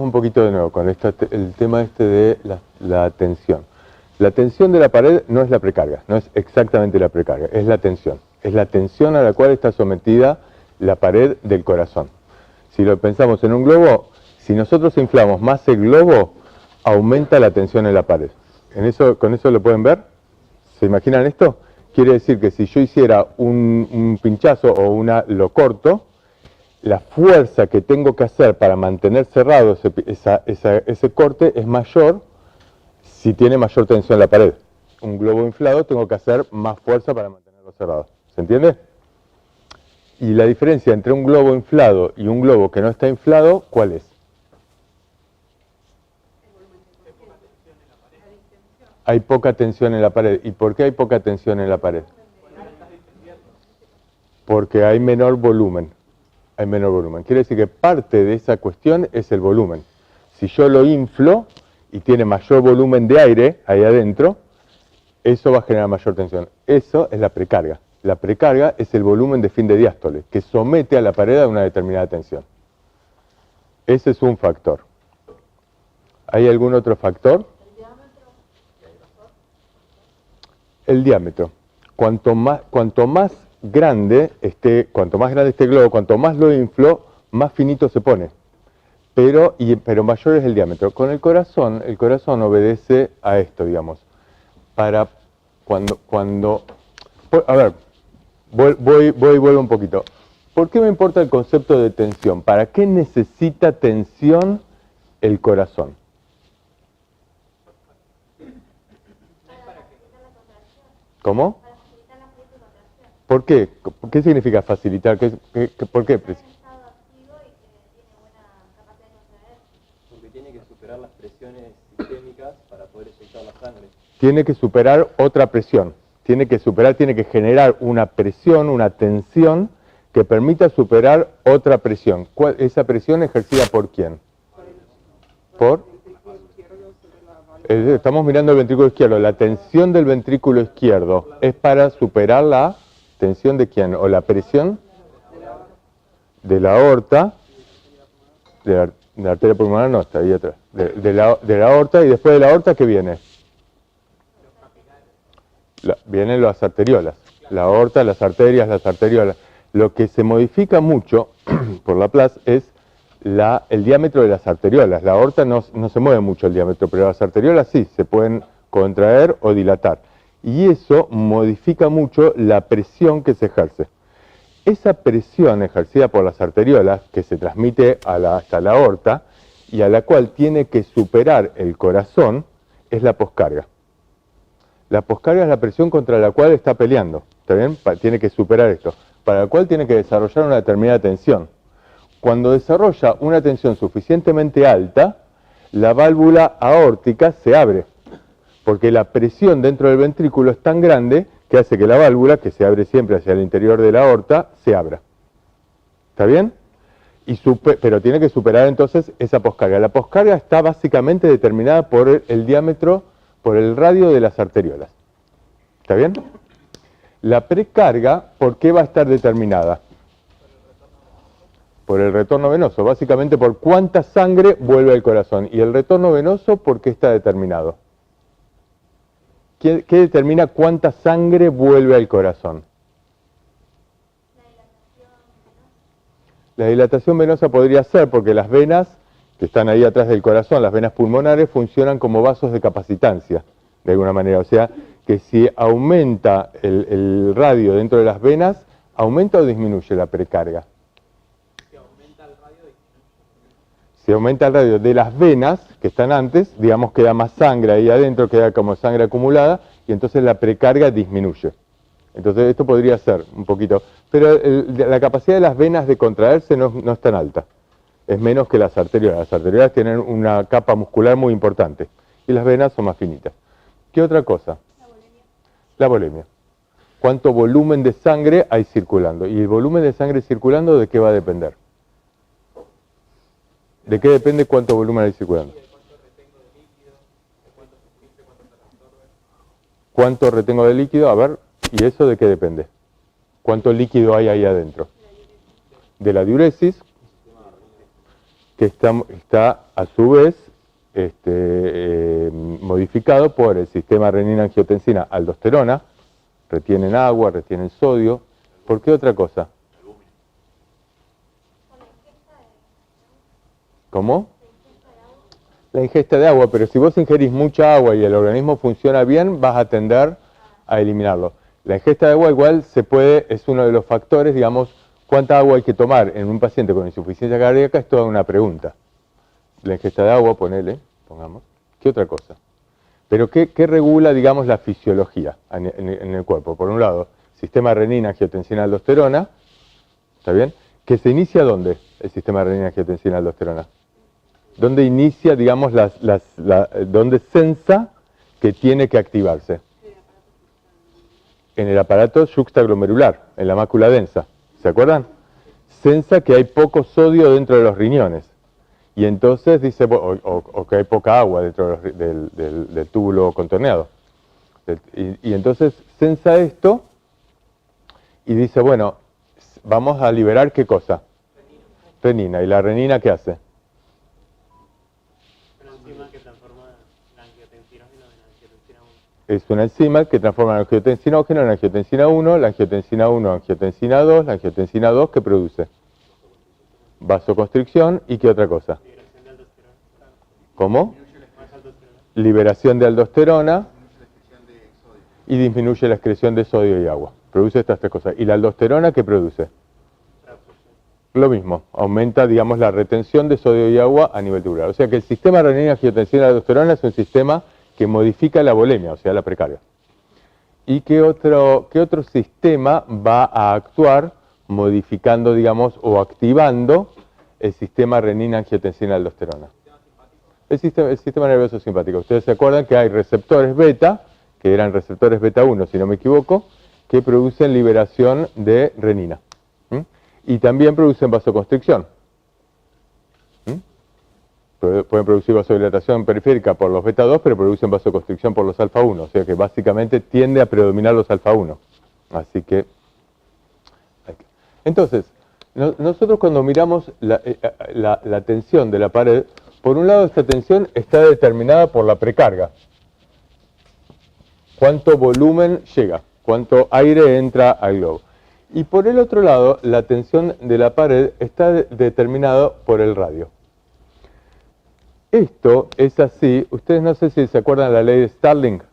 Un poquito de nuevo con el tema de la tensión. La tensión de la pared no es la precarga, no es exactamente la precarga, es la tensión. Es la tensión a la cual está sometida la pared del corazón. Si lo pensamos en un globo, si nosotros inflamos más el globo, aumenta la tensión en la pared. ¿Con eso lo pueden ver? ¿Se imaginan esto? Quiere decir que si yo hiciera un pinchazo o lo corto, la fuerza que tengo que hacer para mantener cerrado ese corte es mayor si tiene mayor tensión la pared. Un globo inflado tengo que hacer más fuerza para mantenerlo cerrado. ¿Se entiende? Y la diferencia entre un globo inflado y un globo que no está inflado, ¿cuál es? Hay poca tensión en la pared. ¿Y por qué hay poca tensión en la pared? Porque hay menor volumen. Hay menor volumen. Quiere decir que parte de esa cuestión es el volumen. Si yo lo inflo y tiene mayor volumen de aire ahí adentro, eso va a generar mayor tensión. Eso es la precarga. La precarga es el volumen de fin de diástole, que somete a la pared a una determinada tensión. Ese es un factor. ¿Hay algún otro factor? El diámetro. Cuanto más grande esté el globo, cuanto más lo inflo, más finito se pone. Pero mayor es el diámetro. Con el corazón obedece a esto, digamos. A ver, vuelvo un poquito. ¿Por qué me importa el concepto de tensión? ¿Para qué necesita tensión el corazón? ¿Cómo? ¿Por qué? ¿Qué significa facilitar? ¿Por qué? Porque tiene que superar las presiones sistémicas para poder eyectar la sangre. Tiene que superar otra presión. Tiene que generar una presión, una tensión que permita superar otra presión. ¿Esa presión ejercida por quién? ¿Por? Estamos mirando el ventrículo izquierdo. La tensión del ventrículo izquierdo es para superar la tensión de quién, o la presión de la aorta, de la arteria pulmonar, no, está ahí atrás, de la aorta, y después de la aorta, ¿qué viene? Vienen las arteriolas, la aorta, las arterias, las arteriolas. Lo que se modifica mucho por Laplace es el diámetro de las arteriolas. La aorta no se mueve mucho el diámetro, pero las arteriolas sí, se pueden contraer o dilatar. Y eso modifica mucho la presión que se ejerce. Esa presión ejercida por las arteriolas, que se transmite hasta la aorta, y a la cual tiene que superar el corazón, es la poscarga. La poscarga es la presión contra la cual está peleando, ¿está bien? Tiene que superar esto, para la cual tiene que desarrollar una determinada tensión. Cuando desarrolla una tensión suficientemente alta, la válvula aórtica se abre, porque la presión dentro del ventrículo es tan grande que hace que la válvula, que se abre siempre hacia el interior de la aorta, se abra. ¿Está bien? Pero tiene que superar entonces esa poscarga. La poscarga está básicamente determinada por el diámetro, por el radio de las arteriolas. ¿Está bien? La precarga, ¿por qué va a estar determinada? Por el retorno venoso, básicamente por cuánta sangre vuelve al corazón. Y el retorno venoso, ¿por qué está determinado? ¿Qué determina cuánta sangre vuelve al corazón? La dilatación venosa podría ser porque las venas que están ahí atrás del corazón, las venas pulmonares, funcionan como vasos de capacitancia, de alguna manera. O sea, que si aumenta el radio dentro de las venas, ¿aumenta o disminuye la precarga? Si aumenta el radio de las venas que están antes, digamos, queda más sangre ahí adentro, queda como sangre acumulada, y entonces la precarga disminuye. Entonces esto podría ser un poquito, pero la capacidad de las venas de contraerse no es tan alta, es menos que las arteriolas. Las arteriolas tienen una capa muscular muy importante, y las venas son más finitas. ¿Qué otra cosa? La volemia. ¿Cuánto volumen de sangre hay circulando? ¿Y el volumen de sangre circulando de qué va a depender? ¿De qué depende cuánto volumen hay circulando? ¿Cuánto retengo de líquido? A ver, ¿y eso de qué depende? ¿Cuánto líquido hay ahí adentro? De la diuresis, que está a su vez modificado por el sistema renina-angiotensina-aldosterona, retienen agua, retienen sodio. ¿Por qué otra cosa? ¿Cómo? La ingesta de agua, pero si vos ingerís mucha agua y el organismo funciona bien, vas a tender a eliminarlo. La ingesta de agua igual es uno de los factores, digamos, cuánta agua hay que tomar en un paciente con insuficiencia cardíaca es toda una pregunta. La ingesta de agua, pongamos. ¿Qué otra cosa? Pero ¿qué regula, digamos, la fisiología en el cuerpo? Por un lado, sistema renina-angiotensina-aldosterona, ¿está bien? ¿Que se inicia dónde el sistema renina-angiotensina-aldosterona? ¿Dónde inicia, digamos, dónde sensa que tiene que activarse? En el aparato yuxtaglomerular, en la mácula densa. ¿Se acuerdan? Sensa que hay poco sodio dentro de los riñones. Y entonces dice, o que hay poca agua dentro del túbulo contorneado. Y entonces sensa esto y dice, bueno, vamos a liberar ¿qué cosa? Renina. ¿Y la renina qué hace? Es una enzima que transforma el angiotensinógeno en angiotensina 1, la angiotensina 1 en angiotensina 2, la angiotensina 2 ¿qué produce? Vasoconstricción y ¿qué otra cosa? ¿Cómo? Liberación de aldosterona y disminuye la excreción de sodio y agua. Produce estas tres cosas. ¿Y la aldosterona qué produce? Lo mismo, aumenta, digamos, la retención de sodio y agua a nivel tubular. O sea que el sistema renina-angiotensina-aldosterona es un sistema que modifica la volemia, o sea, la precarga. ¿Y qué otro sistema va a actuar modificando, digamos, o activando el sistema renina-angiotensina-aldosterona? El sistema nervioso simpático. Ustedes se acuerdan que hay receptores beta, que eran receptores beta 1, si no me equivoco, que producen liberación de renina. Y también producen vasoconstricción. Pueden producir vasodilatación periférica por los beta 2, pero producen vasoconstricción por los alfa 1. O sea que básicamente tiende a predominar los alfa 1. Así que... Entonces, nosotros cuando miramos la tensión de la pared, por un lado esta tensión está determinada por la precarga. Cuánto volumen llega, cuánto aire entra al globo. Y por el otro lado, la tensión de la pared está determinada por el radio. Esto es así, ustedes no sé si se acuerdan de la ley de Starling,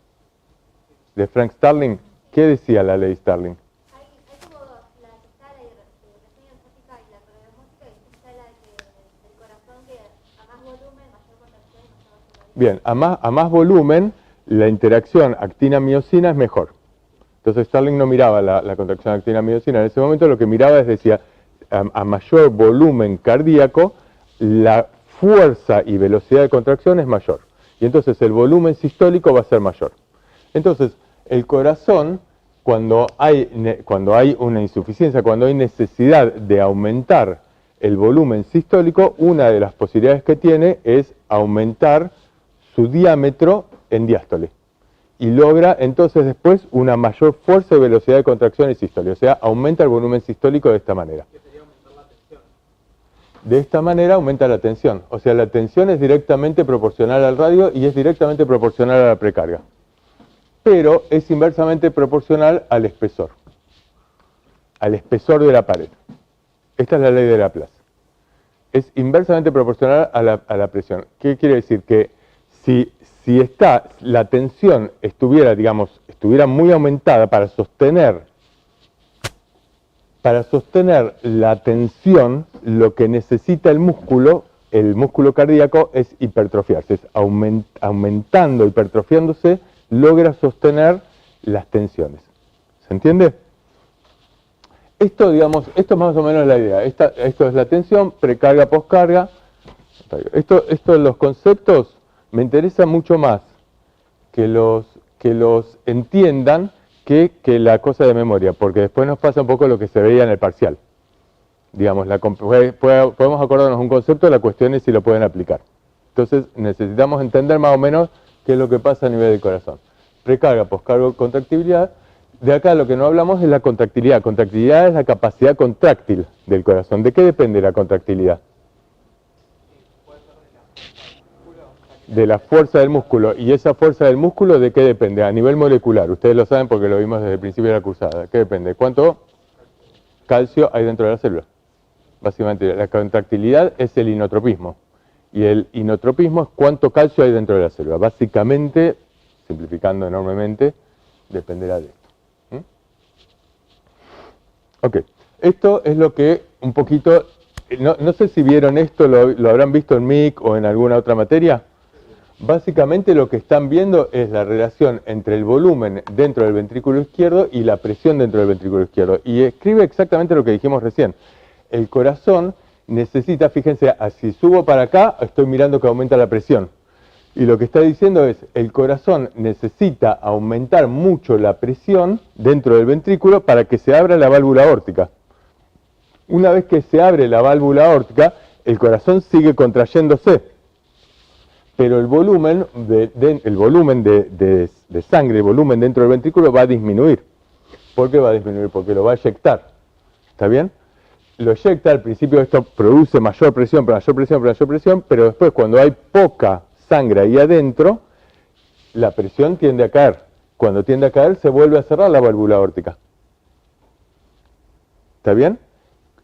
de Frank Starling. ¿Qué decía la ley Starling? Hay como dos, la que está la resonancia estática y la cardiomónica, y está la del corazón que a más volumen, mayor contracción y mayor vasoconstricción. Bien, a más volumen, la interacción actina-miocina es mejor. Entonces Starling no miraba la contracción actina-miocina. En ese momento lo que miraba es, decía, a mayor volumen cardíaco, la fuerza y velocidad de contracción es mayor. Y entonces el volumen sistólico va a ser mayor. Entonces, el corazón, cuando hay una insuficiencia, cuando hay necesidad de aumentar el volumen sistólico, una de las posibilidades que tiene es aumentar su diámetro en diástole. Y logra entonces después una mayor fuerza y velocidad de contracción y sistólica. O sea, aumenta el volumen sistólico de esta manera. De esta manera aumenta la tensión. O sea, la tensión es directamente proporcional al radio y es directamente proporcional a la precarga. Pero es inversamente proporcional al espesor. Al espesor de la pared. Esta es la ley de Laplace. Es inversamente proporcional a la presión. ¿Qué quiere decir? Que si la tensión estuviera muy aumentada para sostener la tensión, lo que necesita el músculo cardíaco es hipertrofiarse, es aumentando, hipertrofiándose, logra sostener las tensiones. ¿Se entiende? Esto es más o menos la idea. Esto es la tensión, precarga, poscarga. Esto los conceptos me interesa mucho más que los entiendan que la cosa de memoria, porque después nos pasa un poco lo que se veía en el parcial. Digamos, podemos acordarnos un concepto, la cuestión es si lo pueden aplicar. Entonces necesitamos entender más o menos qué es lo que pasa a nivel del corazón. Precarga, poscarga, contractibilidad. De acá lo que no hablamos es la contractilidad. Contractilidad es la capacidad contráctil del corazón. ¿De qué depende la contractilidad? de la fuerza del músculo. ¿Y esa fuerza del músculo de qué depende? A nivel molecular. Ustedes lo saben porque lo vimos desde el principio de la cursada. ¿Qué depende? ¿Cuánto calcio hay dentro de la célula? Básicamente, la contractilidad es el inotropismo. Y el inotropismo es cuánto calcio hay dentro de la célula. Básicamente, simplificando enormemente, dependerá de esto. Ok, esto es lo que un poquito, no sé si vieron esto, lo habrán visto en MIC o en alguna otra materia. Básicamente lo que están viendo es la relación entre el volumen dentro del ventrículo izquierdo y la presión dentro del ventrículo izquierdo. Y escribe exactamente lo que dijimos recién. El corazón necesita, fíjense, si subo para acá, estoy mirando que aumenta la presión. Y lo que está diciendo es, el corazón necesita aumentar mucho la presión dentro del ventrículo para que se abra la válvula aórtica. Una vez que se abre la válvula aórtica, el corazón sigue contrayéndose. Pero el volumen de sangre, el volumen dentro del ventrículo va a disminuir. ¿Por qué va a disminuir? Porque lo va a eyectar. ¿Está bien? Lo eyecta, al principio esto produce mayor presión, pero después cuando hay poca sangre ahí adentro, la presión tiende a caer. Cuando tiende a caer, se vuelve a cerrar la válvula aórtica. ¿Está bien?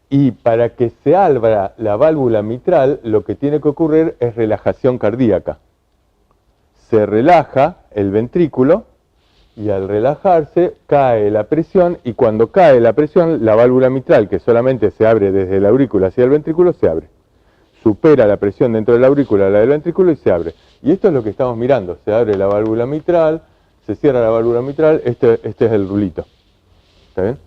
Y para que se abra la válvula mitral, lo que tiene que ocurrir es relajación cardíaca. Se relaja el ventrículo y al relajarse cae la presión, y cuando cae la presión, la válvula mitral, que solamente se abre desde la aurícula hacia el ventrículo, se abre. Supera la presión dentro de la aurícula, la del ventrículo, y se abre. Y esto es lo que estamos mirando. Se abre la válvula mitral, se cierra la válvula mitral, este es el rulito. ¿Está bien?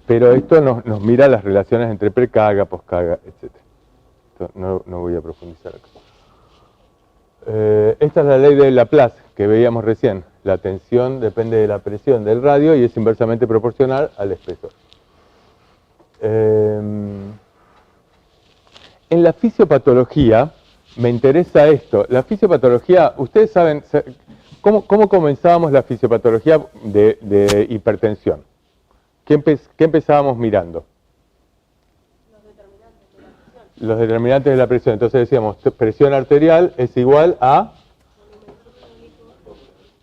Pero esto nos mira las relaciones entre precarga, poscarga, etc. Esto no voy a profundizar acá. Esta es la ley de Laplace que veíamos recién. La tensión depende de la presión del radio y es inversamente proporcional al espesor. En la fisiopatología me interesa esto. La fisiopatología, ustedes saben, ¿cómo comenzábamos la fisiopatología de hipertensión? ¿Qué empezábamos mirando? Los determinantes de la presión. Entonces decíamos, presión arterial es igual a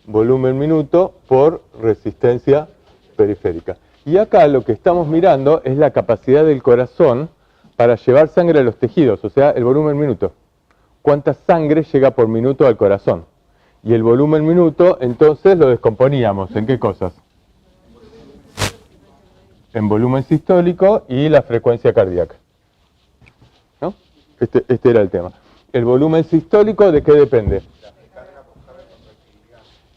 volumen minuto por resistencia periférica. Y acá lo que estamos mirando es la capacidad del corazón para llevar sangre a los tejidos, o sea, el volumen minuto. ¿Cuánta sangre llega por minuto al corazón? Y el volumen minuto, entonces, lo descomponíamos. ¿En qué cosas? En volumen sistólico y la frecuencia cardíaca. ¿No? Este era el tema. ¿El volumen sistólico de qué depende?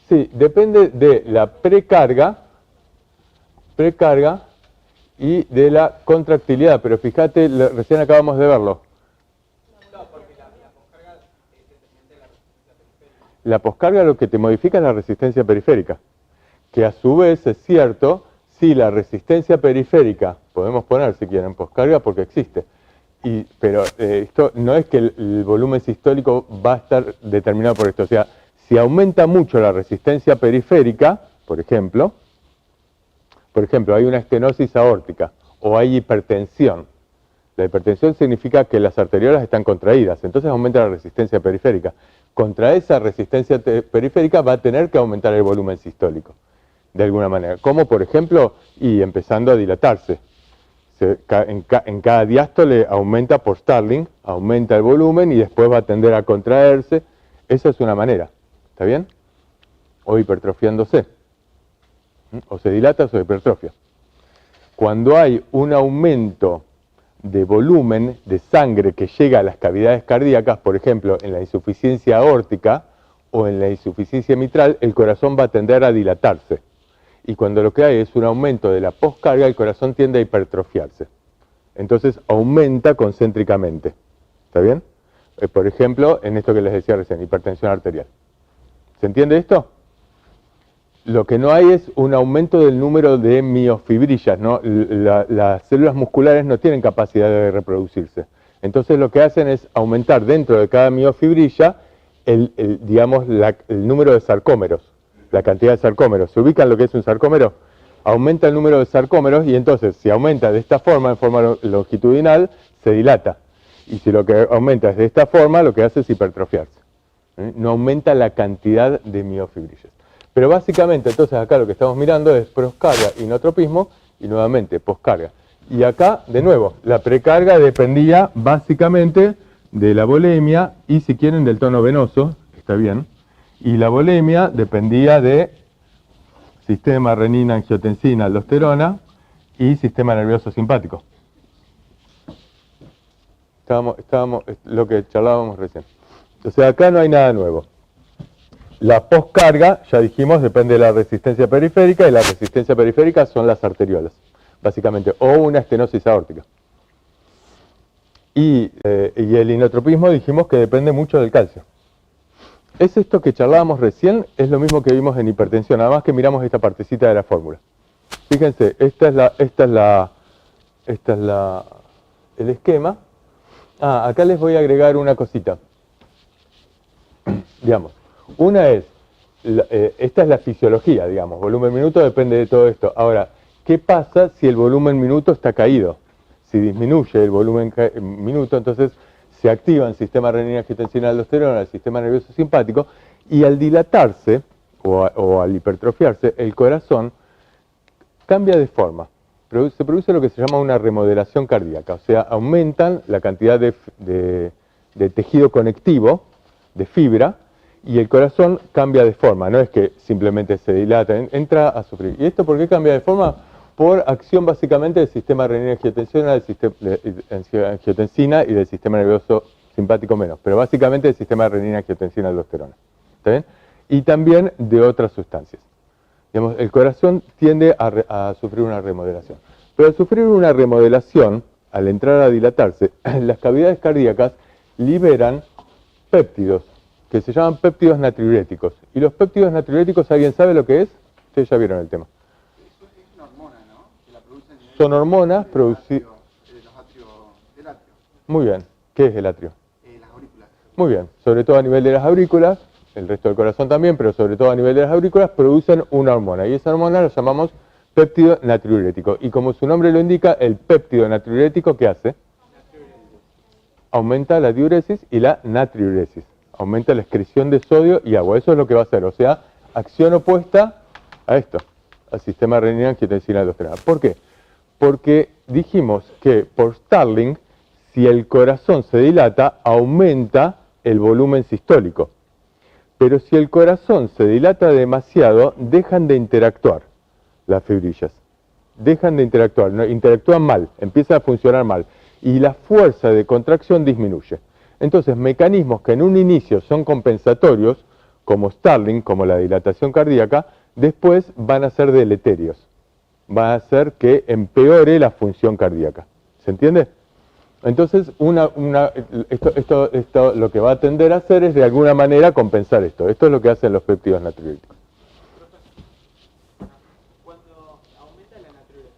Sí, depende de la precarga y de la contractilidad, pero fíjate, recién acabamos de verlo. La poscarga lo que te modifica es la resistencia periférica, que a su vez es cierto si la resistencia periférica, podemos poner si quieren poscarga porque existe, pero esto no es que el volumen sistólico va a estar determinado por esto, o sea, si aumenta mucho la resistencia periférica, por ejemplo, hay una estenosis aórtica o hay hipertensión. La hipertensión significa que las arteriolas están contraídas, entonces aumenta la resistencia periférica. Contra esa resistencia periférica va a tener que aumentar el volumen sistólico, de alguna manera. Como por ejemplo, y empezando a dilatarse. En cada diástole aumenta por Starling, aumenta el volumen y después va a tender a contraerse. Esa es una manera. ¿Está bien? O hipertrofiándose. O se dilata o se hipertrofia. Cuando hay un aumento de volumen de sangre que llega a las cavidades cardíacas, por ejemplo, en la insuficiencia aórtica o en la insuficiencia mitral, el corazón va a tender a dilatarse. Y cuando lo que hay es un aumento de la poscarga, el corazón tiende a hipertrofiarse. Entonces aumenta concéntricamente. ¿Está bien? Por ejemplo, en esto que les decía recién, hipertensión arterial. ¿Se entiende esto? Lo que no hay es un aumento del número de miofibrillas, ¿no? Las células musculares no tienen capacidad de reproducirse. Entonces lo que hacen es aumentar dentro de cada miofibrilla el número de sarcómeros, la cantidad de sarcómeros. ¿Se ubican lo que es un sarcómero? Aumenta el número de sarcómeros y entonces si aumenta de esta forma, en forma longitudinal, se dilata. Y si lo que aumenta es de esta forma, lo que hace es hipertrofiarse. No aumenta la cantidad de miofibrillas. Pero básicamente, entonces acá lo que estamos mirando es poscarga, inotropismo y nuevamente poscarga. Y acá, de nuevo, la precarga dependía básicamente de la volemia y, si quieren, del tono venoso, está bien. Y la volemia dependía de sistema renina, angiotensina, aldosterona y sistema nervioso simpático. Estábamos lo que charlábamos recién. O sea, acá no hay nada nuevo. La poscarga, ya dijimos, depende de la resistencia periférica, y la resistencia periférica son las arteriolas, básicamente, o una estenosis aórtica. Y el inotropismo dijimos que depende mucho del calcio. Es esto que charlábamos recién, es lo mismo que vimos en hipertensión, nada más que miramos esta partecita de la fórmula. Fíjense, el esquema. Acá les voy a agregar una cosita. Digamos, una es, esta es la fisiología, digamos, volumen minuto depende de todo esto. Ahora, ¿qué pasa si el volumen minuto está caído? Si disminuye el volumen minuto, entonces se activa el sistema renina, angiotensina, aldosterona, el sistema nervioso simpático, y al dilatarse o al hipertrofiarse, el corazón cambia de forma. Se produce lo que se llama una remodelación cardíaca, o sea, aumentan la cantidad de tejido conectivo, de fibra, y el corazón cambia de forma, no es que simplemente se dilata, entra a sufrir. ¿Y esto por qué cambia de forma? Por acción básicamente del sistema renina-angiotensina, angiotensina y del sistema nervioso simpático menos, pero básicamente del sistema renina-angiotensina-aldosterona. ¿Está bien? Y también de otras sustancias. Digamos, el corazón tiende a sufrir una remodelación. Pero al sufrir una remodelación, al entrar a dilatarse, las cavidades cardíacas liberan péptidos, que se llaman péptidos natriuréticos. ¿Y los péptidos natriuréticos, alguien sabe lo que es? Ustedes ya vieron el tema. Eso es una hormona, ¿no? Que la producen Son hormonas producidas. Los atrios del atrio. Muy bien. ¿Qué es el atrio? Las aurículas. Muy bien. Sobre todo a nivel de las aurículas, el resto del corazón también, pero sobre todo a nivel de las aurículas, producen una hormona. Y esa hormona la llamamos péptido natriurético. Y como su nombre lo indica, el péptido natriurético, ¿qué hace? Aumenta la diuresis y la natriuresis. Aumenta la excreción de sodio y agua. Eso es lo que va a hacer. O sea, acción opuesta a esto, al sistema renina, angiotensina, aldosterona. ¿Por qué? Porque dijimos que por Starling, si el corazón se dilata, aumenta el volumen sistólico. Pero si el corazón se dilata demasiado, dejan de interactuar las fibrillas. Dejan de interactuar, no, interactúan mal, empiezan a funcionar mal. Y la fuerza de contracción disminuye. Entonces, mecanismos que en un inicio son compensatorios, como Starling, como la dilatación cardíaca, después van a ser deleterios. Van a hacer que empeore la función cardíaca. ¿Se entiende? Entonces, esto lo que va a tender a hacer es de alguna manera compensar esto. Esto es lo que hacen los péptidos natriuréticos. Cuando aumenta la natriuresis,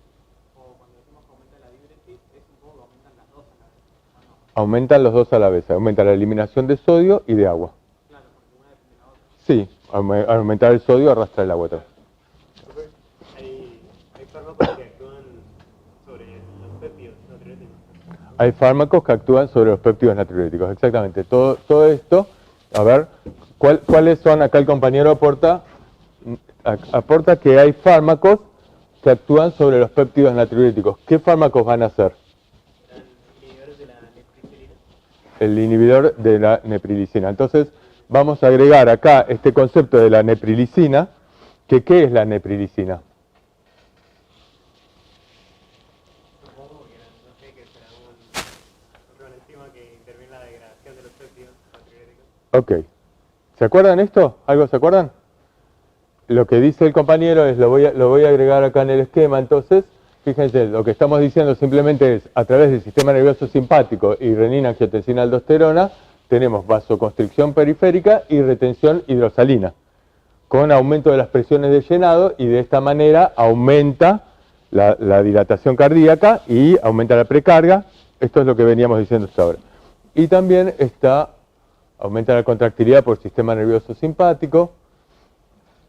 o cuando decimos que aumenta la diuresis, es un poco que aumentan las dos a la vez, ¿o no? Aumentan los dos a la vez. Aumenta la eliminación de sodio y de agua. Claro, porque una depende de la otra. Sí, aumentar el sodio arrastra el agua también. Hay fármacos que actúan sobre los péptidos natriuréticos. Hay fármacos que actúan sobre los péptidos natriuréticos, exactamente. Todo esto, a ver, ¿cuáles son? Acá el compañero aporta que hay fármacos que actúan sobre los péptidos natriuréticos. ¿Qué fármacos van a ser? ¿Inhibidores de la neprilicina? El inhibidor de la neprilicina. Entonces, vamos a agregar acá este concepto de la neprilicina, que ¿qué es la neprilicina? Supongo que no sé, que será una enzima que interviene en la degradación de los péptidos natriuréticos. Ok. ¿Se acuerdan esto? ¿Algo se acuerdan? Lo que dice el compañero es, lo voy a agregar acá en el esquema, entonces, fíjense, lo que estamos diciendo simplemente es, a través del sistema nervioso simpático y renina, angiotensina, aldosterona, tenemos vasoconstricción periférica y retención hidrosalina, con aumento de las presiones de llenado, y de esta manera aumenta la dilatación cardíaca y aumenta la precarga. Esto es lo que veníamos diciendo hasta ahora. Y también aumenta la contractilidad por sistema nervioso simpático,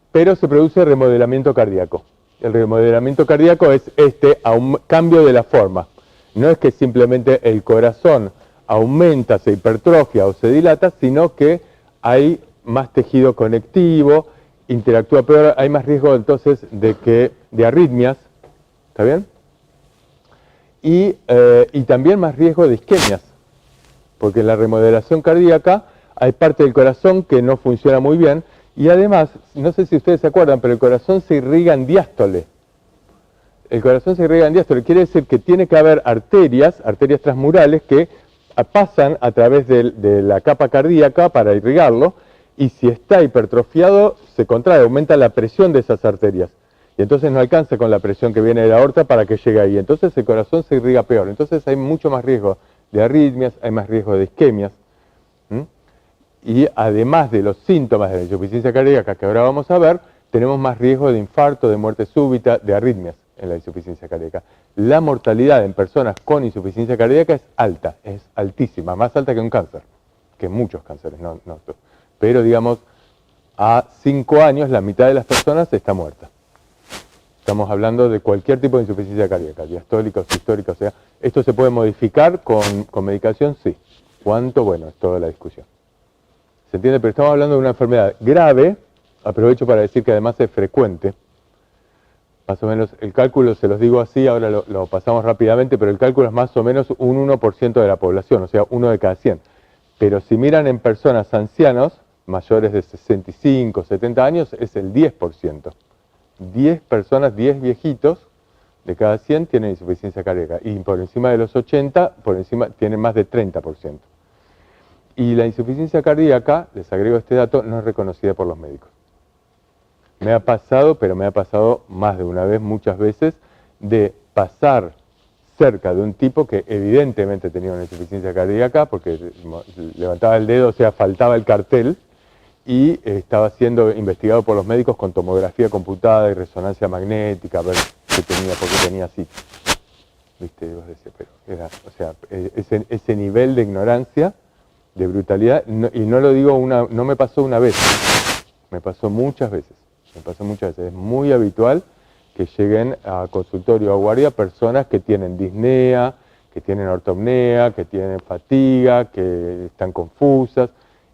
pero se produce remodelamiento cardíaco. El remodelamiento cardíaco es cambio de la forma. No es que simplemente el corazón aumenta, se hipertrofia o se dilata, sino que hay más tejido conectivo, interactúa peor, hay más riesgo entonces de arritmias, ¿está bien? Y también más riesgo de isquemias, porque en la remodelación cardíaca hay parte del corazón que no funciona muy bien, y además, no sé si ustedes se acuerdan, pero el corazón se irriga en diástole. El corazón se irriga en diástole, quiere decir que tiene que haber arterias transmurales que pasan a través de la capa cardíaca para irrigarlo, y si está hipertrofiado, se contrae, aumenta la presión de esas arterias. Y entonces no alcanza con la presión que viene de la aorta para que llegue ahí. Entonces el corazón se irriga peor. Entonces hay mucho más riesgo de arritmias, hay más riesgo de isquemias. Y además de los síntomas de la insuficiencia cardíaca que ahora vamos a ver, tenemos más riesgo de infarto, de muerte súbita, de arritmias en la insuficiencia cardíaca. La mortalidad en personas con insuficiencia cardíaca es alta, es altísima, más alta que un cáncer, que muchos cánceres, no. Pero digamos, a 5 años la mitad de las personas está muerta. Estamos hablando de cualquier tipo de insuficiencia cardíaca, diastólica o sistólica, o sea, ¿esto se puede modificar con medicación? Sí. ¿Cuánto? Bueno, es toda la discusión. ¿Se entiende? Pero estamos hablando de una enfermedad grave, aprovecho para decir que además es frecuente, más o menos, el cálculo se los digo así, ahora lo pasamos rápidamente, pero el cálculo es más o menos un 1% de la población, o sea, 1 de cada 100. Pero si miran en personas ancianos, mayores de 65, 70 años, es el 10%. 10 personas, 10 viejitos de cada 100 tienen insuficiencia cardíaca, y por encima de los 80, por encima tienen más de 30%. Y la insuficiencia cardíaca, les agrego este dato, no es reconocida por los médicos. Me ha pasado, pero me ha pasado más de una vez, muchas veces, de pasar cerca de un tipo que evidentemente tenía una insuficiencia cardíaca, porque levantaba el dedo, o sea, faltaba el cartel, y estaba siendo investigado por los médicos con tomografía computada y resonancia magnética, a ver qué tenía, por qué tenía así. ¿Viste? Y vos decís, pero era, o sea, ese nivel de ignorancia, de brutalidad, y no lo digo no me pasó una vez, me pasó muchas veces. Es muy habitual que lleguen a consultorio o a guardia personas que tienen disnea, que tienen ortopnea, que tienen fatiga, que están confusas,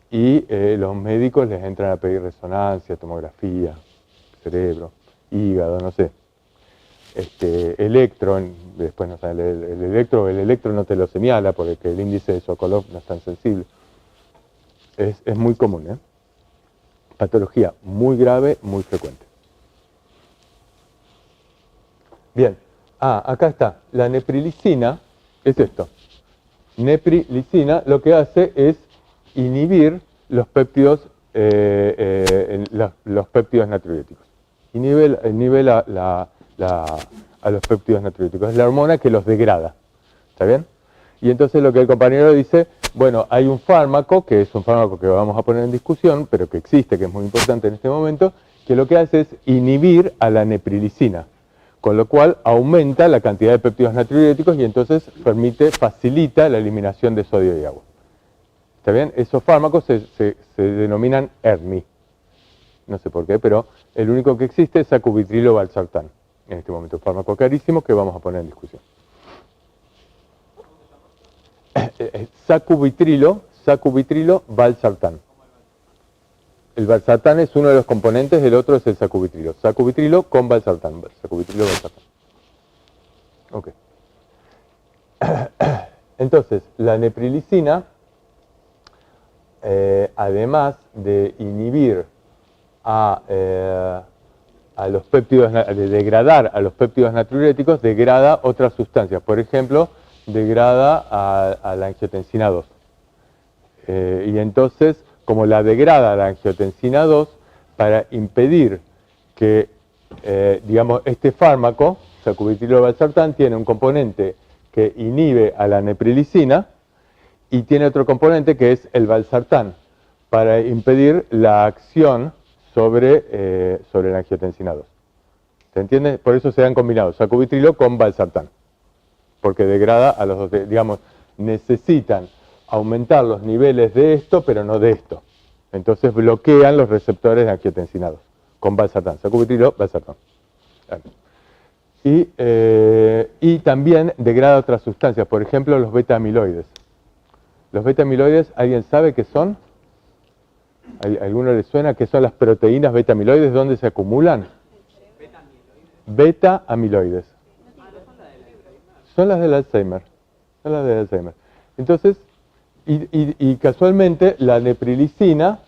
y los médicos les entran a pedir resonancia, tomografía, cerebro, hígado, no sé. Electro, después no sabe, el electro no te lo señala porque el índice de Sokolov no es tan sensible. Es muy común, ¿eh? Patología muy grave, muy frecuente. Bien, acá está, la neprilicina es esto. Neprilicina lo que hace es inhibir los péptidos, los péptidos natriuréticos. Inhibe a los péptidos natriuréticos. Es la hormona que los degrada. ¿Está bien? Y entonces lo que el compañero dice, bueno, hay un fármaco, que es un fármaco que vamos a poner en discusión, pero que existe, que es muy importante en este momento, que lo que hace es inhibir a la neprilicina, con lo cual aumenta la cantidad de péptidos natriuréticos y entonces facilita la eliminación de sodio y agua. ¿Está bien? Esos fármacos se denominan ERNI. No sé por qué, pero el único que existe es sacubitrilo valsartán. En este momento, un fármaco carísimo que vamos a poner en discusión. Sacubitrilo valsartán. El valsartán es uno de los componentes, el otro es el sacubitrilo. Sacubitrilo con valsartán. Sacubitrilo valsartán. Ok. Entonces, la neprilicina, además de inhibir a los péptidos, de degradar a los péptidos natriuréticos, degrada otras sustancias. Por ejemplo, degrada a la angiotensina 2. Y entonces, como la degrada la angiotensina 2, para impedir que, digamos, este fármaco, sacubitrilo valsartán, tiene un componente que inhibe a la neprilicina y tiene otro componente que es el valsartán, para impedir la acción sobre la angiotensina 2. ¿Se entiende? Por eso se han combinado sacubitrilo con valsartán, porque degrada a los dos, digamos, necesitan aumentar los niveles de esto, pero no de esto. Entonces bloquean los receptores de angiotensina 2 con valsartán, sacubitrilo, valsartán. Y también degrada otras sustancias, por ejemplo, los beta amiloides. Los beta amiloides, ¿alguien sabe qué son? ¿Alguno les suena qué son las proteínas beta-amiloides? ¿Dónde se acumulan? Beta-amiloides. Son las del Alzheimer. Son las del Alzheimer. Entonces, y casualmente la neprilicina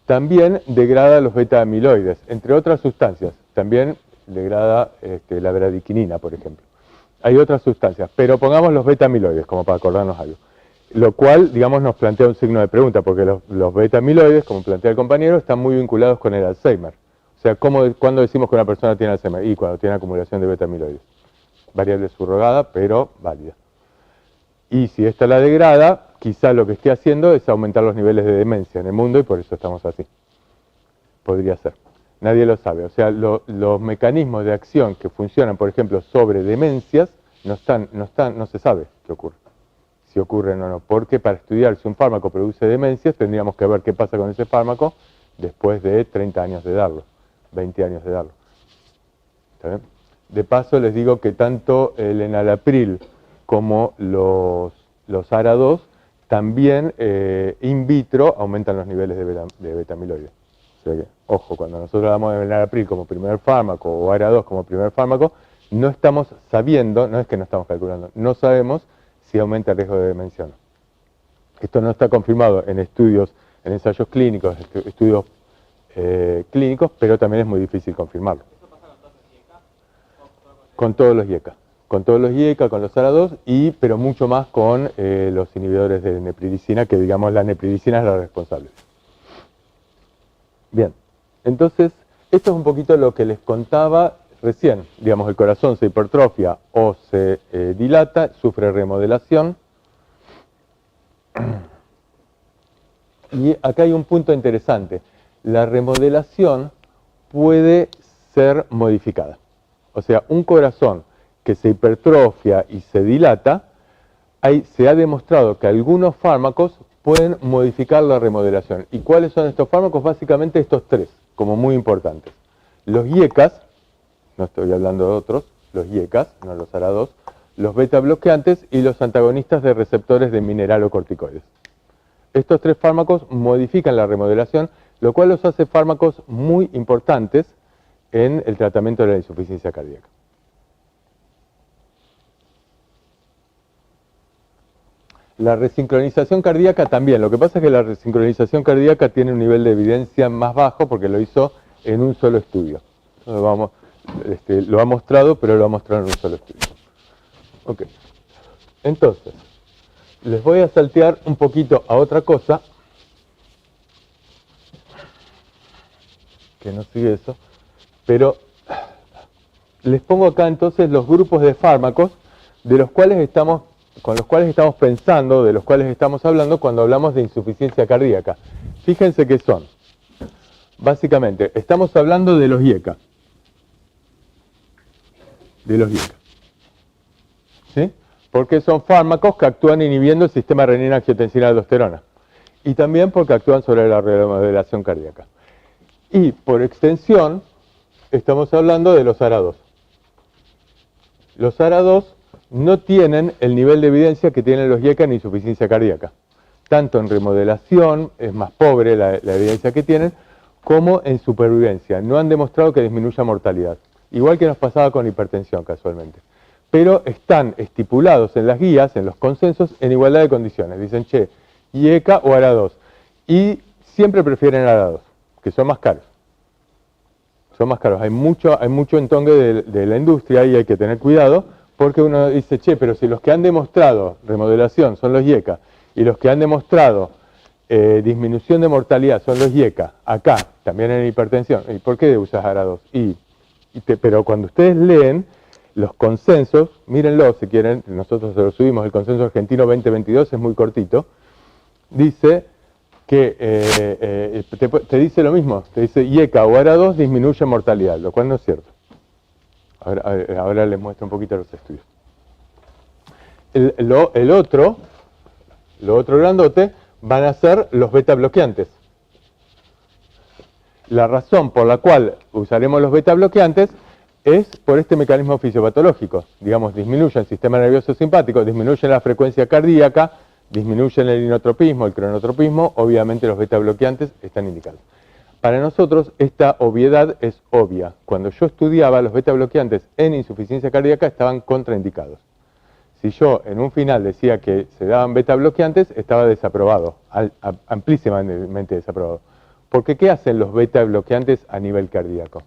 también degrada los beta-amiloides, entre otras sustancias. También degrada la bradiquinina, por ejemplo. Hay otras sustancias, pero pongamos los beta-amiloides como para acordarnos algo. Lo cual, digamos, nos plantea un signo de pregunta, porque los beta-amiloides, como plantea el compañero, están muy vinculados con el Alzheimer. O sea, ¿cuándo decimos que una persona tiene Alzheimer? Y cuando tiene acumulación de beta-amiloides. Variable subrogada, pero válida. Y si esta la degrada, quizá lo que esté haciendo es aumentar los niveles de demencia en el mundo y por eso estamos así. Podría ser. Nadie lo sabe. O sea, los mecanismos de acción que funcionan, por ejemplo, sobre demencias, no se sabe qué ocurre. Si ocurren o no. Porque para estudiar si un fármaco produce demencias, tendríamos que ver qué pasa con ese fármaco después de 30 años de darlo, 20 años de darlo. ¿Está bien? De paso les digo que tanto el enalapril como los ARA2 también in vitro aumentan los niveles de beta-amiloides. O sea que, ojo, cuando nosotros damos el enalapril como primer fármaco o ARA2 como primer fármaco, no estamos sabiendo, no es que no estamos calculando, no sabemos si aumenta el riesgo de demencia o no. Esto no está confirmado en estudios, en ensayos clínicos, estudios clínicos, pero también es muy difícil confirmarlo. ¿Eso pasa con todos los IECA? Con todos los IECA. Con todos los IECA, con los ARA2, pero mucho más con los inhibidores de neprilicina, que digamos la neprilicina es la responsable. Bien, entonces, esto es un poquito lo que les contaba recién. Digamos, el corazón se hipertrofia o se dilata, sufre remodelación. Y acá hay un punto interesante. La remodelación puede ser modificada. O sea, un corazón que se hipertrofia y se dilata, se ha demostrado que algunos fármacos pueden modificar la remodelación. ¿Y cuáles son estos fármacos? Básicamente estos tres, como muy importantes. Los IECAs, no estoy hablando de otros, los IECAs, no los ARA2, los beta bloqueantes y los antagonistas de receptores de mineralocorticoides. Estos tres fármacos modifican la remodelación, lo cual los hace fármacos muy importantes en el tratamiento de la insuficiencia cardíaca. La resincronización cardíaca también. Lo que pasa es que la resincronización cardíaca tiene un nivel de evidencia más bajo porque lo hizo en un solo estudio. Entonces, lo ha mostrado, pero lo ha mostrado en un solo estudio. Ok. Entonces, les voy a saltear un poquito a otra cosa que no sigue eso, pero les pongo acá entonces los grupos de fármacos con los cuales estamos pensando, de los cuales estamos hablando cuando hablamos de insuficiencia cardíaca. Fíjense que son, básicamente, estamos hablando de los IECA. De los IECA. ¿Sí? Porque son fármacos que actúan inhibiendo el sistema renina-angiotensina-aldosterona. Y también porque actúan sobre la remodelación cardíaca. Y por extensión, estamos hablando de los ARA2. Los ARA2 no tienen el nivel de evidencia que tienen los IECA en insuficiencia cardíaca. Tanto en remodelación, es más pobre la evidencia que tienen, como en supervivencia. No han demostrado que disminuya mortalidad. Igual que nos pasaba con hipertensión, casualmente. Pero están estipulados en las guías, en los consensos, en igualdad de condiciones. Dicen, che, IECA o ARA2. Y siempre prefieren ARA2, que son más caros. Son más caros. Hay mucho entongue de la industria y hay que tener cuidado, porque uno dice, che, pero si los que han demostrado remodelación son los IECA, y los que han demostrado disminución de mortalidad son los IECA, acá, también en hipertensión, ¿y por qué usas ARA2? Pero cuando ustedes leen los consensos, mírenlo si quieren, nosotros se lo subimos, el consenso argentino 2022 es muy cortito, dice que te dice lo mismo, te dice IECA o ARA2 disminuye mortalidad, lo cual no es cierto. Ahora les muestro un poquito los estudios. Lo otro grandote van a ser los beta bloqueantes. La razón por la cual usaremos los beta bloqueantes es por este mecanismo fisiopatológico. Digamos, disminuyen el sistema nervioso simpático, disminuyen la frecuencia cardíaca, disminuyen el inotropismo, el cronotropismo, obviamente los beta bloqueantes están indicados. Para nosotros esta obviedad es obvia. Cuando yo estudiaba, los beta bloqueantes en insuficiencia cardíaca estaban contraindicados. Si yo en un final decía que se daban beta bloqueantes, estaba desaprobado, amplísimamente desaprobado. Porque ¿qué hacen los beta bloqueantes a nivel cardíaco?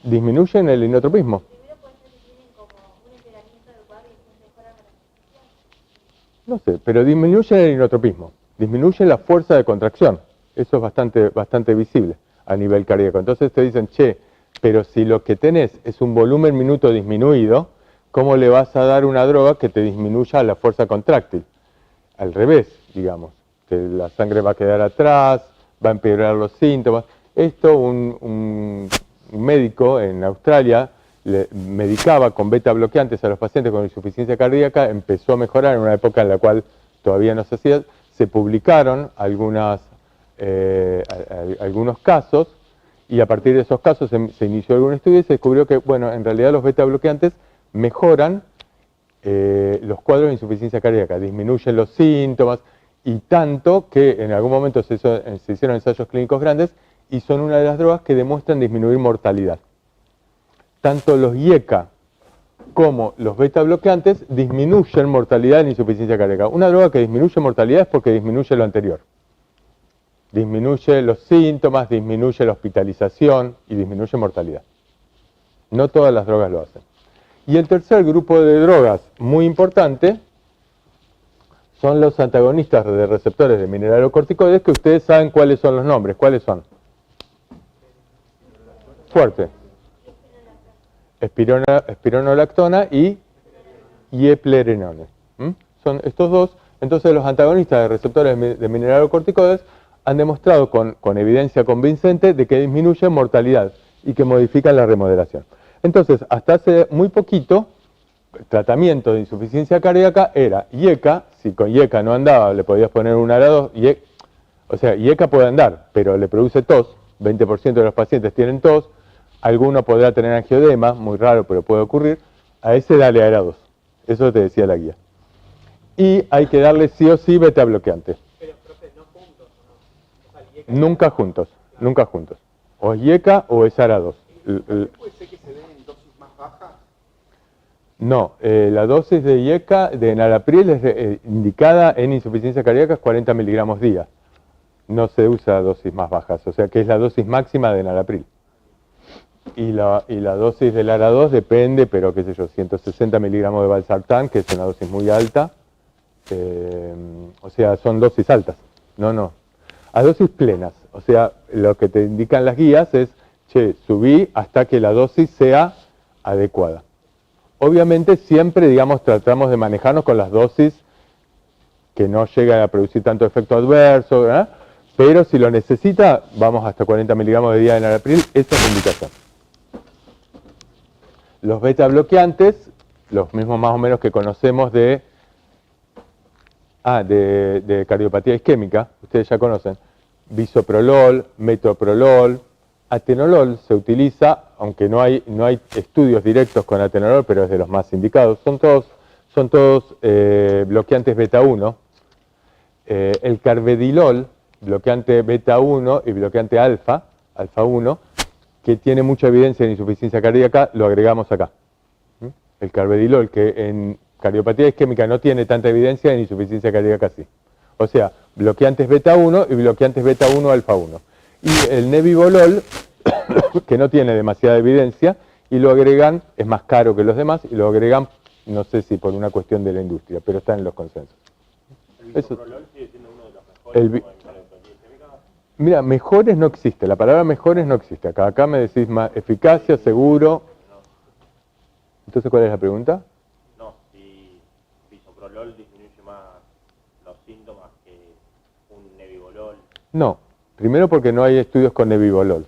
Disminuyen el inotropismo. No sé, pero disminuyen el inotropismo, disminuyen la fuerza de contracción. Eso es bastante visible a nivel cardíaco. Entonces te dicen, che, pero si lo que tenés es un volumen minuto disminuido, ¿cómo le vas a dar una droga que te disminuya la fuerza contráctil? Al revés, digamos. La sangre va a quedar atrás, va a empeorar los síntomas. Esto un médico en Australia le medicaba con beta bloqueantes a los pacientes con insuficiencia cardíaca, empezó a mejorar en una época en la cual todavía no se hacía. Se publicaron algunos casos y a partir de esos casos se inició algún estudio y se descubrió que, bueno, en realidad los beta bloqueantes mejoran los cuadros de insuficiencia cardíaca, disminuyen los síntomas y tanto que en algún momento se hicieron ensayos clínicos grandes y son una de las drogas que demuestran disminuir mortalidad. Tanto los IECA como los beta bloqueantes disminuyen mortalidad en insuficiencia cardíaca. Una droga que disminuye mortalidad es porque disminuye lo anterior. Disminuye los síntomas, disminuye la hospitalización y disminuye mortalidad. No todas las drogas lo hacen. Y el tercer grupo de drogas muy importante son los antagonistas de receptores de mineralocorticoides, que ustedes saben cuáles son los nombres. ¿Cuáles son? Fuerte. Espironolactona y eplerenone. Son estos dos. Entonces los antagonistas de receptores de mineralocorticoides han demostrado con evidencia convincente de que disminuyen mortalidad y que modifican la remodelación. Entonces, hasta hace muy poquito, el tratamiento de insuficiencia cardíaca era IECA. Si con IECA no andaba, le podías poner un ARA2. O sea, IECA puede andar, pero le produce tos. 20% de los pacientes tienen tos. Alguno podrá tener angioedema, muy raro, pero puede ocurrir. A ese dale ARA2. Eso te decía la guía. Y hay que darle sí o sí beta bloqueante. Pero, profe, no juntos, ¿no? O sea, el IECA Nunca juntos, nunca juntos. O es IECA o es ARA2. ¿Puede ser que se den en dosis más bajas? No, la dosis de IECA, de enalapril, es indicada en insuficiencia cardíaca, es 40 miligramos día. No se usa dosis más bajas, o sea que es la dosis máxima de enalapril. Y la dosis del ARA2 depende, pero qué sé yo, 160 miligramos de valsartán, que es una dosis muy alta. O sea, son dosis altas. No. A dosis plenas. O sea, lo que te indican las guías es, che, subí hasta que la dosis sea adecuada. Obviamente siempre, digamos, tratamos de manejarnos con las dosis que no llegan a producir tanto efecto adverso, ¿verdad? Pero si lo necesita, vamos hasta 40 miligramos de día de enalapril, esa es la indicación. Los beta bloqueantes, los mismos más o menos que conocemos de cardiopatía isquémica, ustedes ya conocen, bisoprolol, metoprolol, atenolol se utiliza, aunque no hay estudios directos con atenolol, pero es de los más indicados, son todos bloqueantes beta 1. El carvedilol, bloqueante beta 1 y bloqueante alfa 1, que tiene mucha evidencia en insuficiencia cardíaca, lo agregamos acá. El carvedilol, que en cardiopatía isquémica no tiene tanta evidencia, en insuficiencia cardíaca sí. O sea, bloqueantes beta 1 y bloqueantes beta 1 alfa 1. Y el nebivolol, que no tiene demasiada evidencia, y lo agregan, es más caro que los demás, y lo agregan, no sé si por una cuestión de la industria, pero está en los consensos. ¿El bisoprolol sigue siendo uno de los mejores como en cardiopatía isquémica? Mira, mejores no existe, la palabra mejores no existe. Acá me decís más eficacia, seguro. Entonces, ¿cuál es la pregunta? No, si bisoprolol disminuye más los síntomas que un nebivolol. No, primero porque no hay estudios con nebivolol.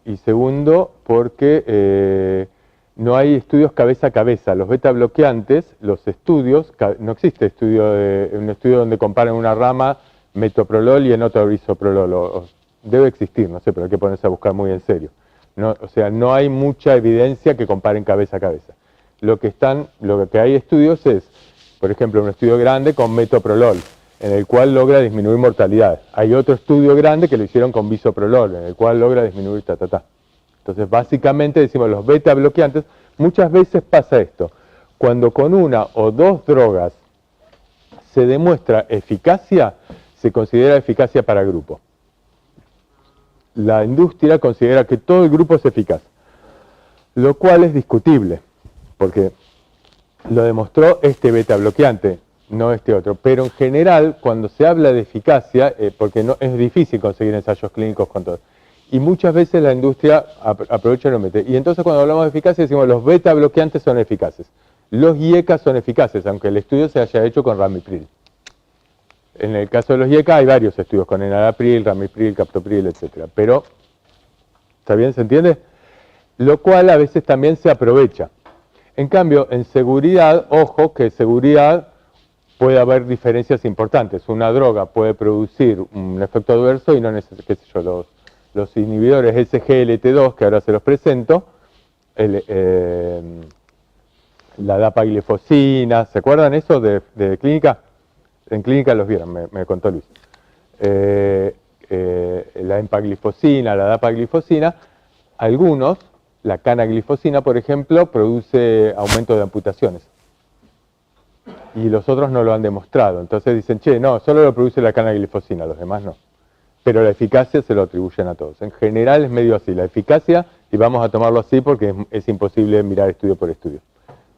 Y segundo, porque no hay estudios cabeza a cabeza. Los beta bloqueantes, los estudios, no existe un estudio donde comparan una rama metoprolol y en otra bisoprolol. Debe existir, no sé, pero hay que ponerse a buscar muy en serio. No, o sea, no hay mucha evidencia que comparen cabeza a cabeza. lo que hay estudios es, por ejemplo, un estudio grande con metoprolol, en el cual logra disminuir mortalidad. Hay otro estudio grande que lo hicieron con bisoprolol, en el cual logra disminuir Entonces, básicamente decimos los beta bloqueantes, muchas veces pasa esto, cuando con una o dos drogas se demuestra eficacia, se considera eficacia para grupo. La industria considera que todo el grupo es eficaz, lo cual es discutible, porque lo demostró este beta bloqueante, no este otro. Pero en general, cuando se habla de eficacia, porque no, es difícil conseguir ensayos clínicos con todo, y muchas veces la industria aprovecha y lo mete. Y entonces cuando hablamos de eficacia decimos los beta bloqueantes son eficaces. Los IECA son eficaces, aunque el estudio se haya hecho con ramipril. En el caso de los IECA hay varios estudios con enalapril, ramipril, captopril, etc. Pero, ¿está bien? ¿Se entiende? Lo cual a veces también se aprovecha. En cambio, en seguridad, ojo que en seguridad puede haber diferencias importantes. Una droga puede producir un efecto adverso y no necesita, qué sé yo, los inhibidores SGLT2, que ahora se los presento, la dapaglifosina, ¿se acuerdan eso de clínica? En clínica los vieron, me contó Luis. La empaglifosina, la dapaglifosina, algunos, la canaglifosina, por ejemplo, produce aumento de amputaciones. Y los otros no lo han demostrado. Entonces dicen, che, no, solo lo produce la canaglifosina, los demás no. Pero la eficacia se lo atribuyen a todos. En general es medio así, la eficacia, y vamos a tomarlo así porque es imposible mirar estudio por estudio.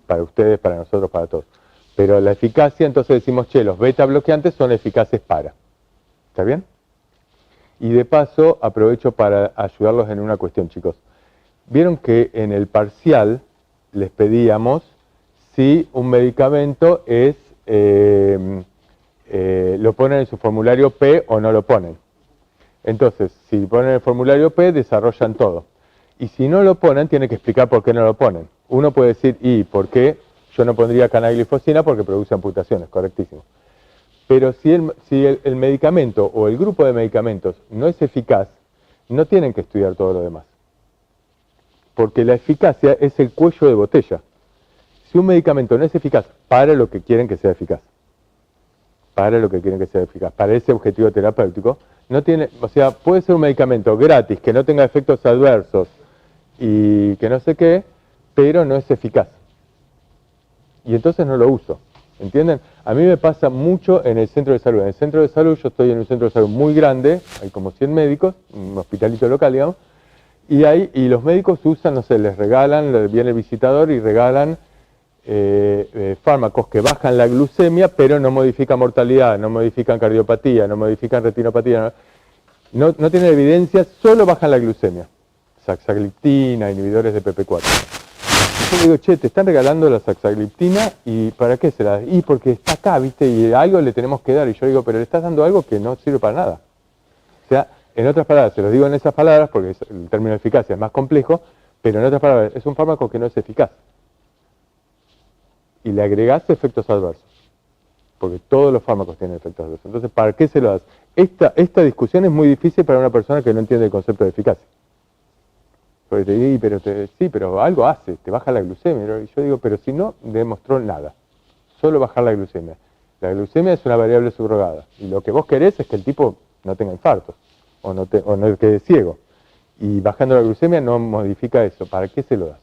Para ustedes, para nosotros, para todos. Pero la eficacia, entonces decimos, che, los beta bloqueantes son eficaces para. ¿Está bien? Y de paso, aprovecho para ayudarlos en una cuestión, chicos. Vieron que en el parcial les pedíamos si un medicamento es, lo ponen en su formulario P o no lo ponen. Entonces, si ponen el formulario P, desarrollan todo. Y si no lo ponen, tienen que explicar por qué no lo ponen. Uno puede decir, ¿y por qué yo no pondría canaglifosina? Porque produce amputaciones, correctísimo. Pero si el medicamento o el grupo de medicamentos no es eficaz, no tienen que estudiar todo lo demás. Porque la eficacia es el cuello de botella. Si un medicamento no es eficaz para lo que quieren que sea eficaz, para ese objetivo terapéutico, no tiene, o sea, puede ser un medicamento gratis, que no tenga efectos adversos y que no sé qué, pero no es eficaz. Y entonces no lo uso. ¿Entienden? A mí me pasa mucho en el centro de salud. En el centro de salud, yo estoy en un centro de salud muy grande, hay como 100 médicos, un hospitalito local, digamos, y los médicos usan, no sé, les regalan, viene el visitador y regalan fármacos que bajan la glucemia, pero no modifican mortalidad, no modifican cardiopatía, no modifican retinopatía, no tienen evidencia, solo bajan la glucemia. Saxagliptina, inhibidores de PP4. Yo le digo, che, te están regalando la saxagliptina, ¿y para qué se la das? Y porque está acá, ¿viste? Y algo le tenemos que dar. Y yo digo, pero le estás dando algo que no sirve para nada. O sea, en otras palabras, se los digo en esas palabras, porque el término de eficacia es más complejo, pero en otras palabras, es un fármaco que no es eficaz. Y le agregás efectos adversos. Porque todos los fármacos tienen efectos adversos. Entonces, ¿para qué se lo das? Esta discusión es muy difícil para una persona que no entiende el concepto de eficacia. Porque te digo, sí, pero algo hace, te baja la glucemia. Y yo digo, pero si no demostró nada, solo bajar la glucemia. La glucemia es una variable subrogada. Y lo que vos querés es que el tipo no tenga infartos, o no quede ciego. Y bajando la glucemia no modifica eso. ¿Para qué se lo das?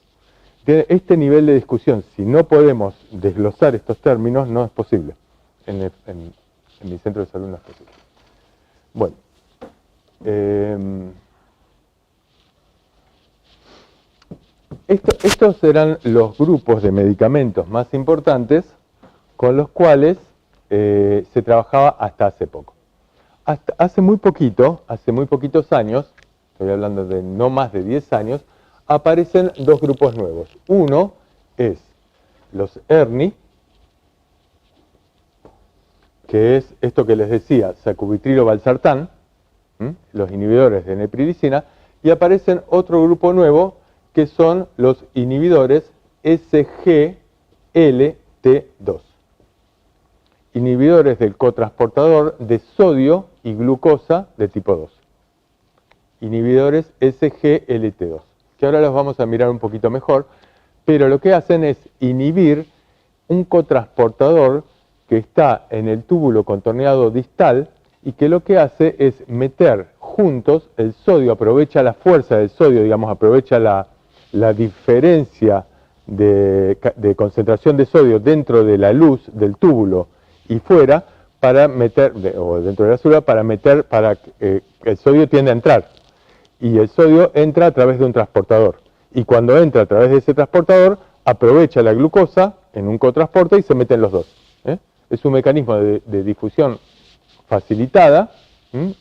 Este nivel de discusión, si no podemos desglosar estos términos, no es posible. En mi centro de salud no es posible. Bueno. Estos eran los grupos de medicamentos más importantes con los cuales se trabajaba hasta hace poco. Hasta hace muy poquitos años, estoy hablando de no más de 10 años, aparecen dos grupos nuevos. Uno es los ERNI, que es esto que les decía, sacubitrilo valsartán, los inhibidores de neprilicina, y aparecen otro grupo nuevo, que son los inhibidores SGLT2. Inhibidores del cotransportador de sodio y glucosa de tipo 2. Inhibidores SGLT2. Que ahora los vamos a mirar un poquito mejor, pero lo que hacen es inhibir un cotransportador que está en el túbulo contorneado distal y que lo que hace es meter juntos el sodio, aprovecha la fuerza del sodio, digamos, aprovecha la diferencia de concentración de sodio dentro de la luz del túbulo y fuera para meter, o dentro de la célula, para que el sodio tiende a entrar. Y el sodio entra a través de un transportador. Y cuando entra a través de ese transportador, aprovecha la glucosa en un cotransporte y se meten los dos. Es un mecanismo de difusión facilitada,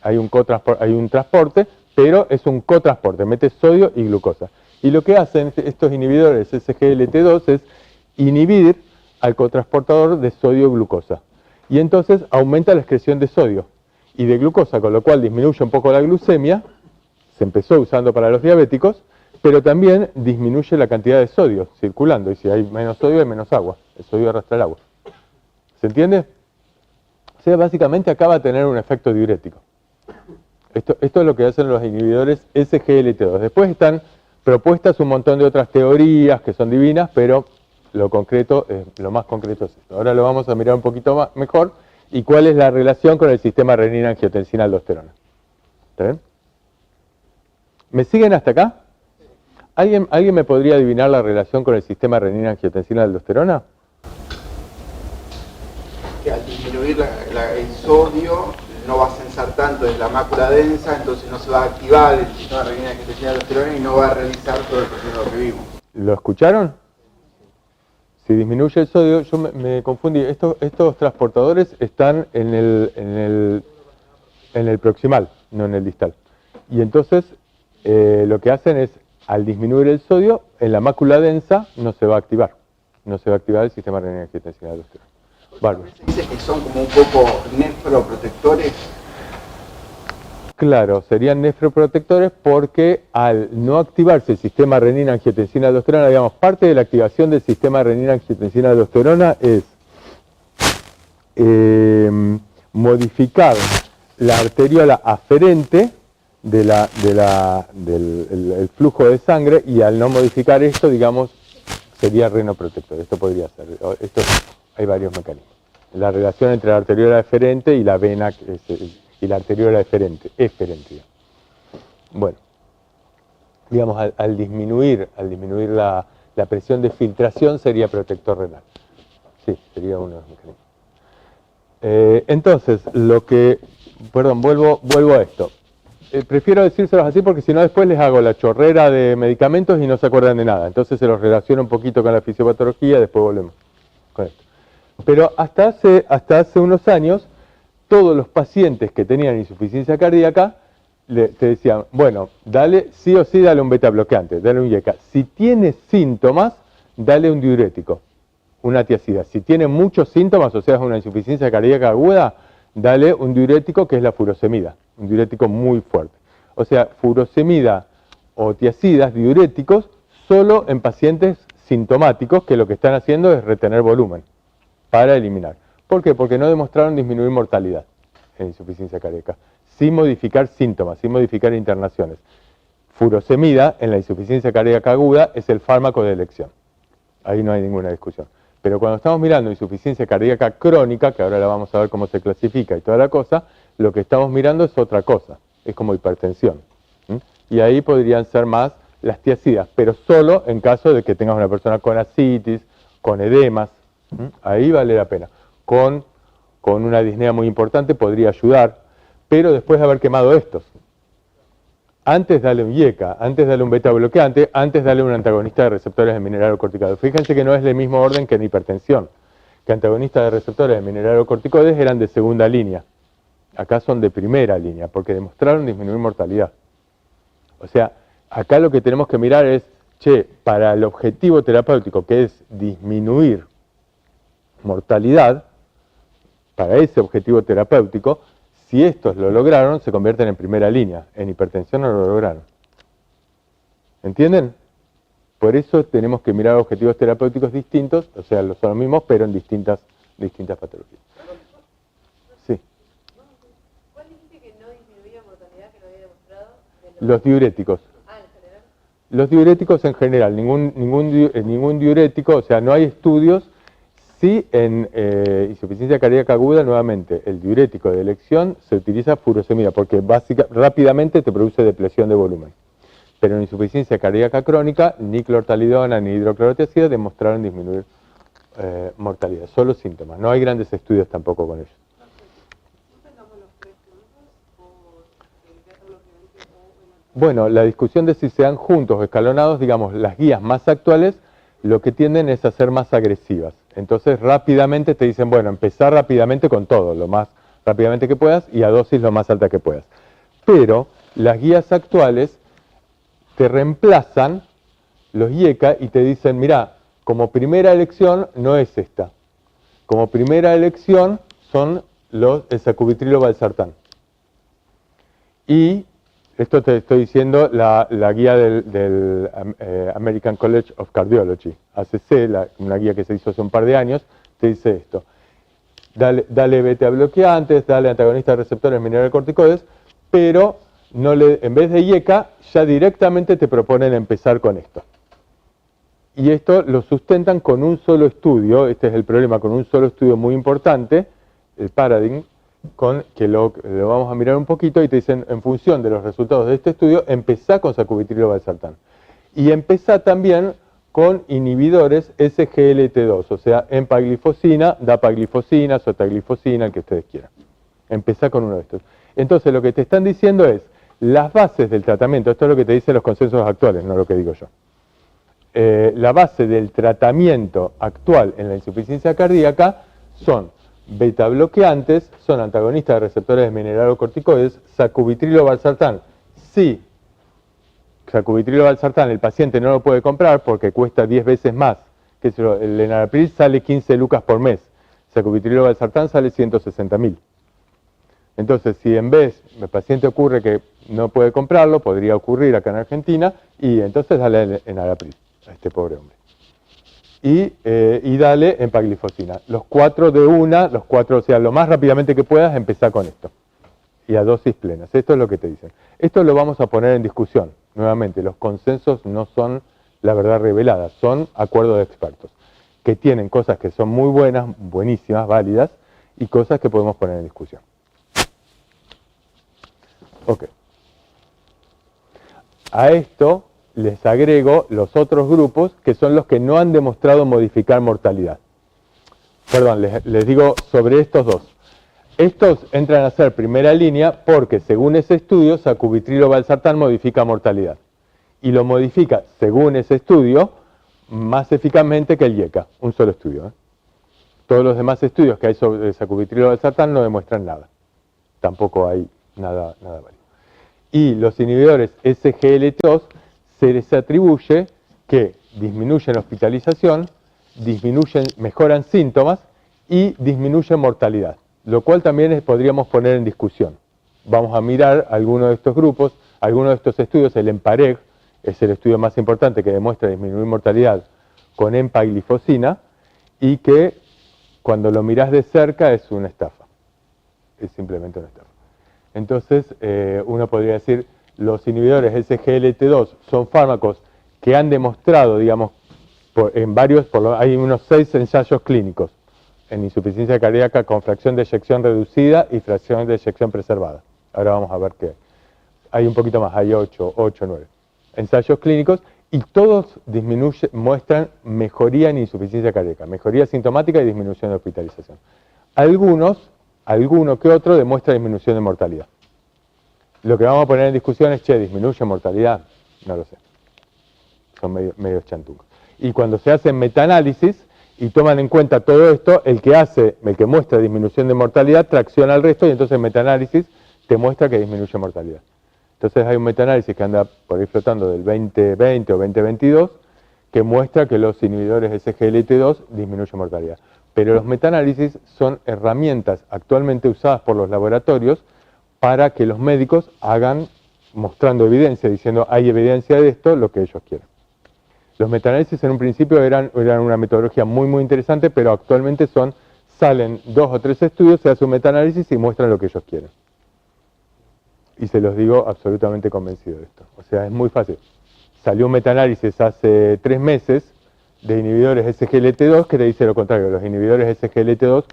hay un transporte, pero es un cotransporte, mete sodio y glucosa. Y lo que hacen estos inhibidores SGLT2 es inhibir al cotransportador de sodio-glucosa. Y entonces aumenta la excreción de sodio y de glucosa, con lo cual disminuye un poco la glucemia, se empezó usando para los diabéticos, pero también disminuye la cantidad de sodio circulando, y si hay menos sodio hay menos agua, el sodio arrastra el agua. ¿Se entiende? O sea, básicamente acaba de tener un efecto diurético. Esto es lo que hacen los inhibidores SGLT2. Después están propuestas un montón de otras teorías que son divinas, pero lo más concreto es esto. Ahora lo vamos a mirar un poquito mejor, y cuál es la relación con el sistema renina-angiotensina-aldosterona. ¿Está bien? ¿Me siguen hasta acá? ¿Alguien me podría adivinar la relación con el sistema renina-angiotensina-aldosterona? Que al disminuir el sodio no va a censar tanto en la mácula densa, entonces no se va a activar el sistema renina-angiotensina-aldosterona y no va a realizar todo el proceso que vimos. ¿Lo escucharon? Si disminuye el sodio, yo me confundí. Estos transportadores están en el proximal, no en el distal. Y entonces lo que hacen es, al disminuir el sodio, en la mácula densa no se va a activar. No se va a activar el sistema renina-angiotensina-aldosterona. Bárbaro. Se dice que son como un poco nefroprotectores. Claro, serían nefroprotectores porque al no activarse el sistema renina-angiotensina-aldosterona, digamos, parte de la activación del sistema renina-angiotensina-aldosterona es modificar la arteriola aferente del flujo de sangre, y al no modificar esto, digamos, sería renoprotector. Esto podría ser. Hay varios mecanismos. La relación entre la arteriola eferente y la vena y la arteriola eferente. Digamos. Bueno, digamos, al disminuir la presión de filtración sería protector renal. Sí, sería uno de los mecanismos. Entonces, vuelvo a esto. Prefiero decírselos así porque si no después les hago la chorrera de medicamentos y no se acuerdan de nada. Entonces se los relaciono un poquito con la fisiopatología y después volvemos con esto. Pero hasta hace unos años, todos los pacientes que tenían insuficiencia cardíaca te decían, bueno, sí o sí dale un beta bloqueante, dale un IECA. Si tiene síntomas, dale un diurético, una tiazida. Si tiene muchos síntomas, o sea, es una insuficiencia cardíaca aguda, dale un diurético que es la furosemida, un diurético muy fuerte. O sea, furosemida o tiazidas, diuréticos, solo en pacientes sintomáticos que lo que están haciendo es retener volumen para eliminar. ¿Por qué? Porque no demostraron disminuir mortalidad en insuficiencia cardíaca, sin modificar síntomas, sin modificar internaciones. Furosemida en la insuficiencia cardíaca aguda es el fármaco de elección. Ahí no hay ninguna discusión. Pero cuando estamos mirando insuficiencia cardíaca crónica, que ahora la vamos a ver cómo se clasifica y toda la cosa, lo que estamos mirando es otra cosa, es como hipertensión. Y ahí podrían ser más las tiazidas, pero solo en caso de que tengas una persona con ascitis, con edemas, ahí vale la pena. Con una disnea muy importante podría ayudar, pero después de haber quemado estos. Antes dale un IECA, antes dale un beta bloqueante, antes dale un antagonista de receptores de mineralocorticoides. Fíjense que no es del mismo orden que en hipertensión, que antagonistas de receptores de mineralocorticoides eran de segunda línea. Acá son de primera línea, porque demostraron disminuir mortalidad. O sea, acá lo que tenemos que mirar es, para el objetivo terapéutico, que es disminuir mortalidad, para ese objetivo terapéutico, si estos lo lograron, se convierten en primera línea. En hipertensión no lo lograron. ¿Entienden? Por eso tenemos que mirar objetivos terapéuticos distintos, o sea, son los mismos, pero en distintas patologías. Sí. ¿Cuál dijiste que no disminuía mortalidad, que lo había demostrado? Los diuréticos. En general. Los diuréticos en general, ningún diurético, o sea, no hay estudios. Sí, en insuficiencia cardíaca aguda, nuevamente, el diurético de elección se utiliza furosemida, porque rápidamente te produce depresión de volumen. Pero en insuficiencia cardíaca crónica, ni clortalidona ni hidroclorotiazida demostraron disminuir mortalidad, solo síntomas. No hay grandes estudios tampoco con ellos. Bueno, la discusión de si se dan juntos o escalonados, digamos, las guías más actuales lo que tienden es a ser más agresivas. Entonces rápidamente te dicen, bueno, empezar rápidamente con todo, lo más rápidamente que puedas y a dosis lo más alta que puedas. Pero las guías actuales te reemplazan los IECA y te dicen, mira, como primera elección no es esta. Como primera elección son el sacubitrilo valsartán. Y esto te estoy diciendo la guía del American College of Cardiology, ACC, una guía que se hizo hace un par de años, te dice esto. Dale beta bloqueantes, dale antagonistas de receptores mineralocorticoides, pero en vez de IECA, ya directamente te proponen empezar con esto. Y esto lo sustentan con un solo estudio, este es el problema, con un solo estudio muy importante, el Paradigm, que lo vamos a mirar un poquito y te dicen, en función de los resultados de este estudio, empezá con sacubitrilo valsartán. Y empezá también con inhibidores SGLT2, o sea, empaglifosina, dapaglifosina, sotaglifosina, el que ustedes quieran. Empezá con uno de estos. Entonces, lo que te están diciendo es, las bases del tratamiento, esto es lo que te dicen los consensos actuales, no lo que digo yo. La base del tratamiento actual en la insuficiencia cardíaca son beta bloqueantes, son antagonistas de receptores mineralocorticoides, sacubitrilo valsartán. Sí, sacubitrilo valsartán el paciente no lo puede comprar porque cuesta 10 veces más. El enalapril sale 15 lucas por mes, sacubitrilo valsartán sale 160.000. Entonces, si en vez el paciente ocurre que no puede comprarlo, podría ocurrir acá en Argentina, y entonces dale enalapril a este pobre hombre. Y dale empaglifosina. Los 4 de una, o sea, lo más rápidamente que puedas, empezar con esto. Y a dosis plenas. Esto es lo que te dicen. Esto lo vamos a poner en discusión. Nuevamente, los consensos no son la verdad revelada, son acuerdos de expertos, que tienen cosas que son muy buenas, buenísimas, válidas, y cosas que podemos poner en discusión. Ok. A esto les agrego los otros grupos que son los que no han demostrado modificar mortalidad. Perdón, les digo sobre estos dos. Estos entran a ser primera línea porque según ese estudio, sacubitrilo valsartán modifica mortalidad. Y lo modifica, según ese estudio, más eficazmente que el IECA. Un solo estudio. Todos los demás estudios que hay sobre sacubitrilo valsartán no demuestran nada. Tampoco hay nada válido. Y los inhibidores SGLT2 se les atribuye que disminuyen hospitalización, mejoran síntomas y disminuyen mortalidad, lo cual también podríamos poner en discusión. Vamos a mirar algunos de estos grupos, algunos de estos estudios. El EMPAREG es el estudio más importante que demuestra disminuir mortalidad con empaglifosina y que cuando lo mirás de cerca es una estafa, es simplemente una estafa. Entonces uno podría decir, los inhibidores SGLT2 son fármacos que han demostrado, digamos, hay unos 6 ensayos clínicos en insuficiencia cardíaca con fracción de eyección reducida y fracción de eyección preservada. Ahora vamos a ver que hay un poquito más, hay 8, 9 ensayos clínicos y todos muestran mejoría en insuficiencia cardíaca, mejoría sintomática y disminución de hospitalización. Alguno que otro demuestra disminución de mortalidad. Lo que vamos a poner en discusión es, ¿disminuye mortalidad? No lo sé. Son medio chantucos. Y cuando se hacen metaanálisis y toman en cuenta todo esto, el que muestra disminución de mortalidad tracciona al resto y entonces el metaanálisis te muestra que disminuye mortalidad. Entonces hay un metaanálisis que anda por ahí flotando del 2020 o 2022 que muestra que los inhibidores SGLT2 disminuyen mortalidad. Pero los metaanálisis son herramientas actualmente usadas por los laboratorios para que los médicos hagan, mostrando evidencia, diciendo hay evidencia de esto, lo que ellos quieren. Los metaanálisis en un principio eran una metodología muy interesante, pero actualmente salen 2 o 3 estudios, se hace un metaanálisis y muestran lo que ellos quieren. Y se los digo absolutamente convencido de esto. O sea, es muy fácil. salió un metaanálisis hace 3 meses de inhibidores SGLT2 que te dice lo contrario, los inhibidores SGLT2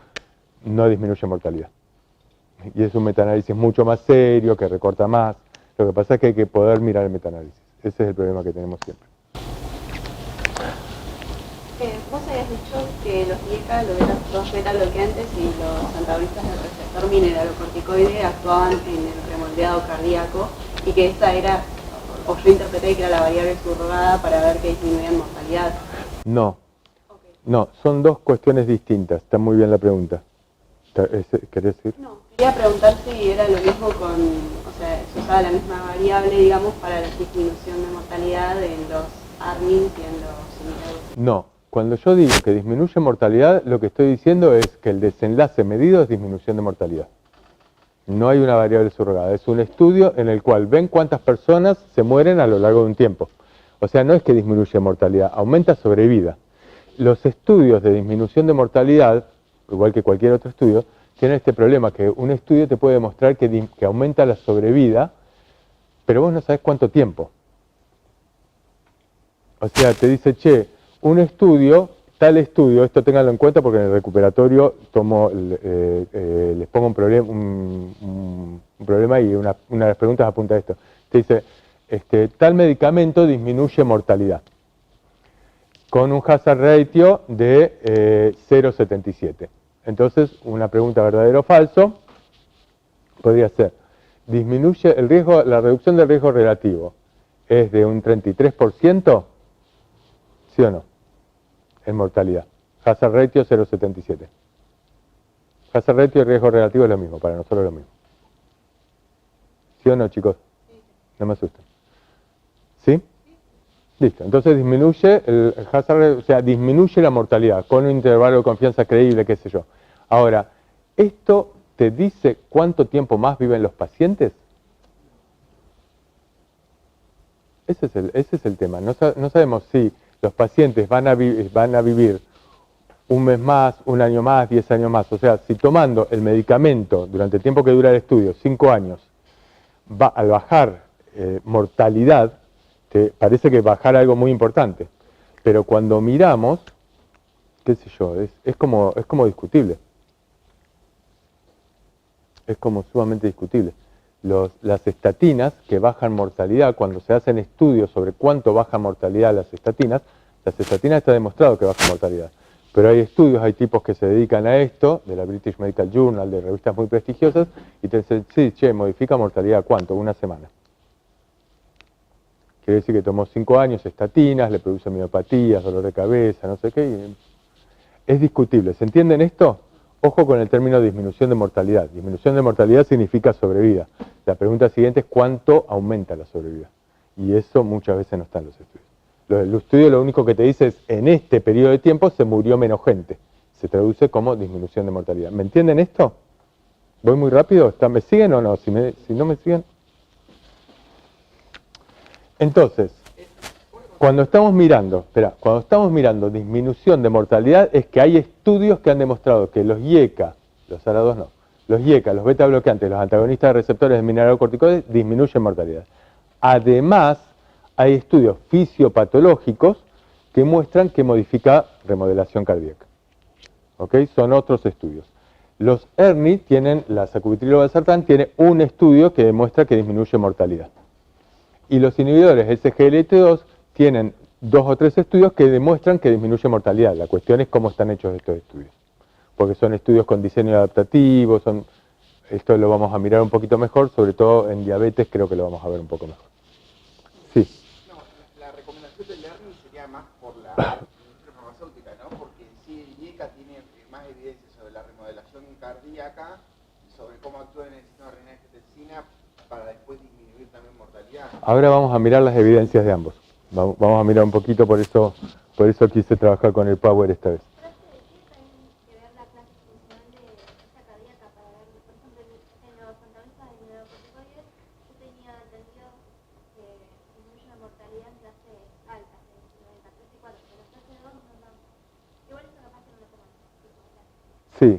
no disminuyen mortalidad. Y es un metaanálisis mucho más serio, que recorta más. Lo que pasa es que hay que poder mirar el metaanálisis. Ese es el problema que tenemos siempre. Vos habías dicho que los IECA, los beta-bloqueantes y los antagonistas del receptor mineralocorticoide actuaban en el remoldeado cardíaco y que esa era, o yo interpreté que era la variable subrogada para ver que disminuían mortalidad. No, Okay. no, son dos cuestiones distintas. Está muy bien la pregunta. ¿Querés decir? No, quería preguntar si era lo mismo con, o sea, se usaba la misma variable, digamos, para la disminución de mortalidad en los ARNIs y en los inhibidores. No, cuando yo digo que disminuye mortalidad, lo que estoy diciendo es que el desenlace medido es disminución de mortalidad. No hay una variable subrogada, es un estudio en el cual ven cuántas personas se mueren a lo largo de un tiempo. O sea, no es que disminuye mortalidad, aumenta sobrevida. Los estudios de disminución de mortalidad, igual que cualquier otro estudio, tienen este problema, que un estudio te puede demostrar que aumenta la sobrevida, pero vos no sabés cuánto tiempo. O sea, te dice, che, un estudio, tal estudio, esto ténganlo en cuenta porque en el recuperatorio les pongo un problema y una de las preguntas apunta a esto. Te dice, tal medicamento disminuye mortalidad con un hazard ratio de 0,77. Entonces, una pregunta verdadero o falso podría ser, ¿disminuye el riesgo, la reducción del riesgo relativo es de un 33%? ¿Sí o no? En mortalidad. Hazard ratio 0,77. Hazard ratio y riesgo relativo es lo mismo, para nosotros es lo mismo. ¿Sí o no, chicos? No me asusten. ¿Sí? Listo. Entonces disminuye el hazard ratio, o sea, disminuye la mortalidad con un intervalo de confianza creíble, qué sé yo. Ahora, ¿esto te dice cuánto tiempo más viven los pacientes? Ese es el tema. No sabemos si los pacientes van a vivir un mes más, un año más, 10 años más. O sea, si tomando el medicamento durante el tiempo que dura el estudio, 5 años, al bajar mortalidad, te parece que bajar algo muy importante. Pero cuando miramos, qué sé yo, es como discutible. Es como sumamente discutible. Las estatinas que bajan mortalidad, cuando se hacen estudios sobre cuánto baja mortalidad las estatinas está demostrado que baja mortalidad. Pero hay estudios, hay tipos que se dedican a esto, de la British Medical Journal, de revistas muy prestigiosas, y te dicen, sí, che, modifica mortalidad, ¿cuánto? Una semana. Quiere decir que tomó 5 años estatinas, le produce miopatías, dolor de cabeza, no sé qué. Y es discutible. ¿Se entienden esto? Ojo con el término disminución de mortalidad. Disminución de mortalidad significa sobrevida. La pregunta siguiente es cuánto aumenta la sobrevida. Y eso muchas veces no está en los estudios. El estudio lo único que te dice es, en este periodo de tiempo se murió menos gente. Se traduce como disminución de mortalidad. ¿Me entienden esto? ¿Voy muy rápido? ¿Me siguen o no? Si no me siguen... Entonces, cuando estamos mirando disminución de mortalidad, es que hay estudios que han demostrado que los IECA, los ARA2 no, los IECA, los beta bloqueantes, los antagonistas de receptores de mineralocorticoides disminuyen mortalidad. Además, hay estudios fisiopatológicos que muestran que modifica remodelación cardíaca. ¿Ok? Son otros estudios. Los ERNI tienen, la sacubitril/valsartán tiene un estudio que demuestra que disminuye mortalidad. Y los inhibidores SGLT2 tienen 2 o 3 estudios que demuestran que disminuye mortalidad. La cuestión es cómo están hechos estos estudios. Porque son estudios con diseño adaptativo, esto lo vamos a mirar un poquito mejor, sobre todo en diabetes creo que lo vamos a ver un poco mejor. Sí. No, la recomendación del ERNI sería más por la industria farmacéutica, ¿no? Porque en sí el IECA tiene más evidencia sobre la remodelación cardíaca y sobre cómo actúa en el sistema renal angiotensina para después disminuir también mortalidad. Ahora vamos a mirar las evidencias de ambos. Vamos a mirar un poquito, por eso quise trabajar con el Power esta vez. Que ver la clase funcional de esa cardíaca para ver, por ejemplo, en los antagonistas de mineralocorticoides, yo tenía entendido que disminuye la mortalidad en clase alta, de 93 y 4, pero en clase 2 no. Igual eso capaz que no lo toman. Sí,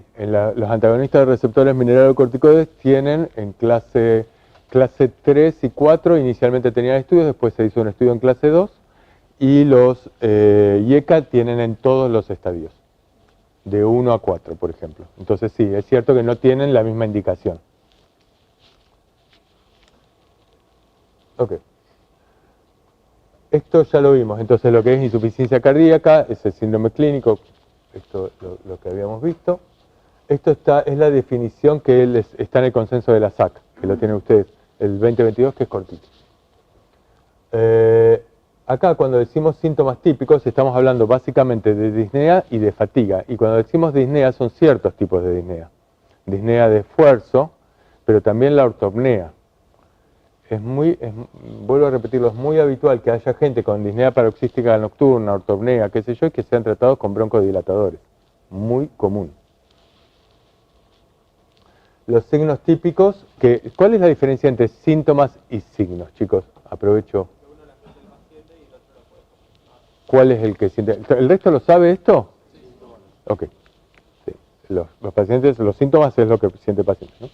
los antagonistas de receptores mineralocorticoides tienen en clase clase 3 y 4 inicialmente tenían estudios, después se hizo un estudio en clase 2, y los IECA tienen en todos los estadios, de 1 a 4, por ejemplo. Entonces sí, es cierto que no tienen la misma indicación. Ok. Esto ya lo vimos, entonces lo que es insuficiencia cardíaca es el síndrome clínico, esto lo que habíamos visto. Esto es la definición que está en el consenso de la SAC, que lo tienen ustedes, el 2022, que es cortito. Acá cuando decimos síntomas típicos estamos hablando básicamente de disnea y de fatiga, y cuando decimos disnea son ciertos tipos de disnea. Disnea de esfuerzo, pero también la ortopnea. Vuelvo a repetirlo, es muy habitual que haya gente con disnea paroxística nocturna, ortopnea, qué sé yo, y que sean tratados con broncodilatadores. Muy común. Los signos típicos, ¿cuál es la diferencia entre síntomas y signos, chicos? Aprovecho. ¿Cuál es el que siente? ¿El resto lo sabe esto? Sí. Ok. Sí. Los pacientes, los síntomas es lo que siente el paciente, ¿no?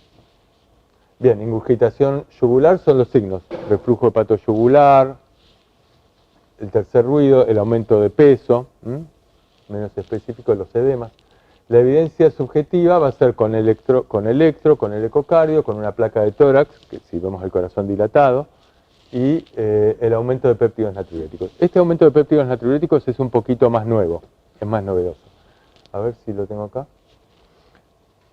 Bien, ingurgitación yugular son los signos. Reflujo hepatoyugular, el tercer ruido, el aumento de peso, menos específico los edemas. La evidencia subjetiva va a ser con el ecocardio, con una placa de tórax, que si vemos el corazón dilatado, y el aumento de péptidos natriuréticos. Este aumento de péptidos natriuréticos es un poquito más nuevo, es más novedoso. A ver si lo tengo acá.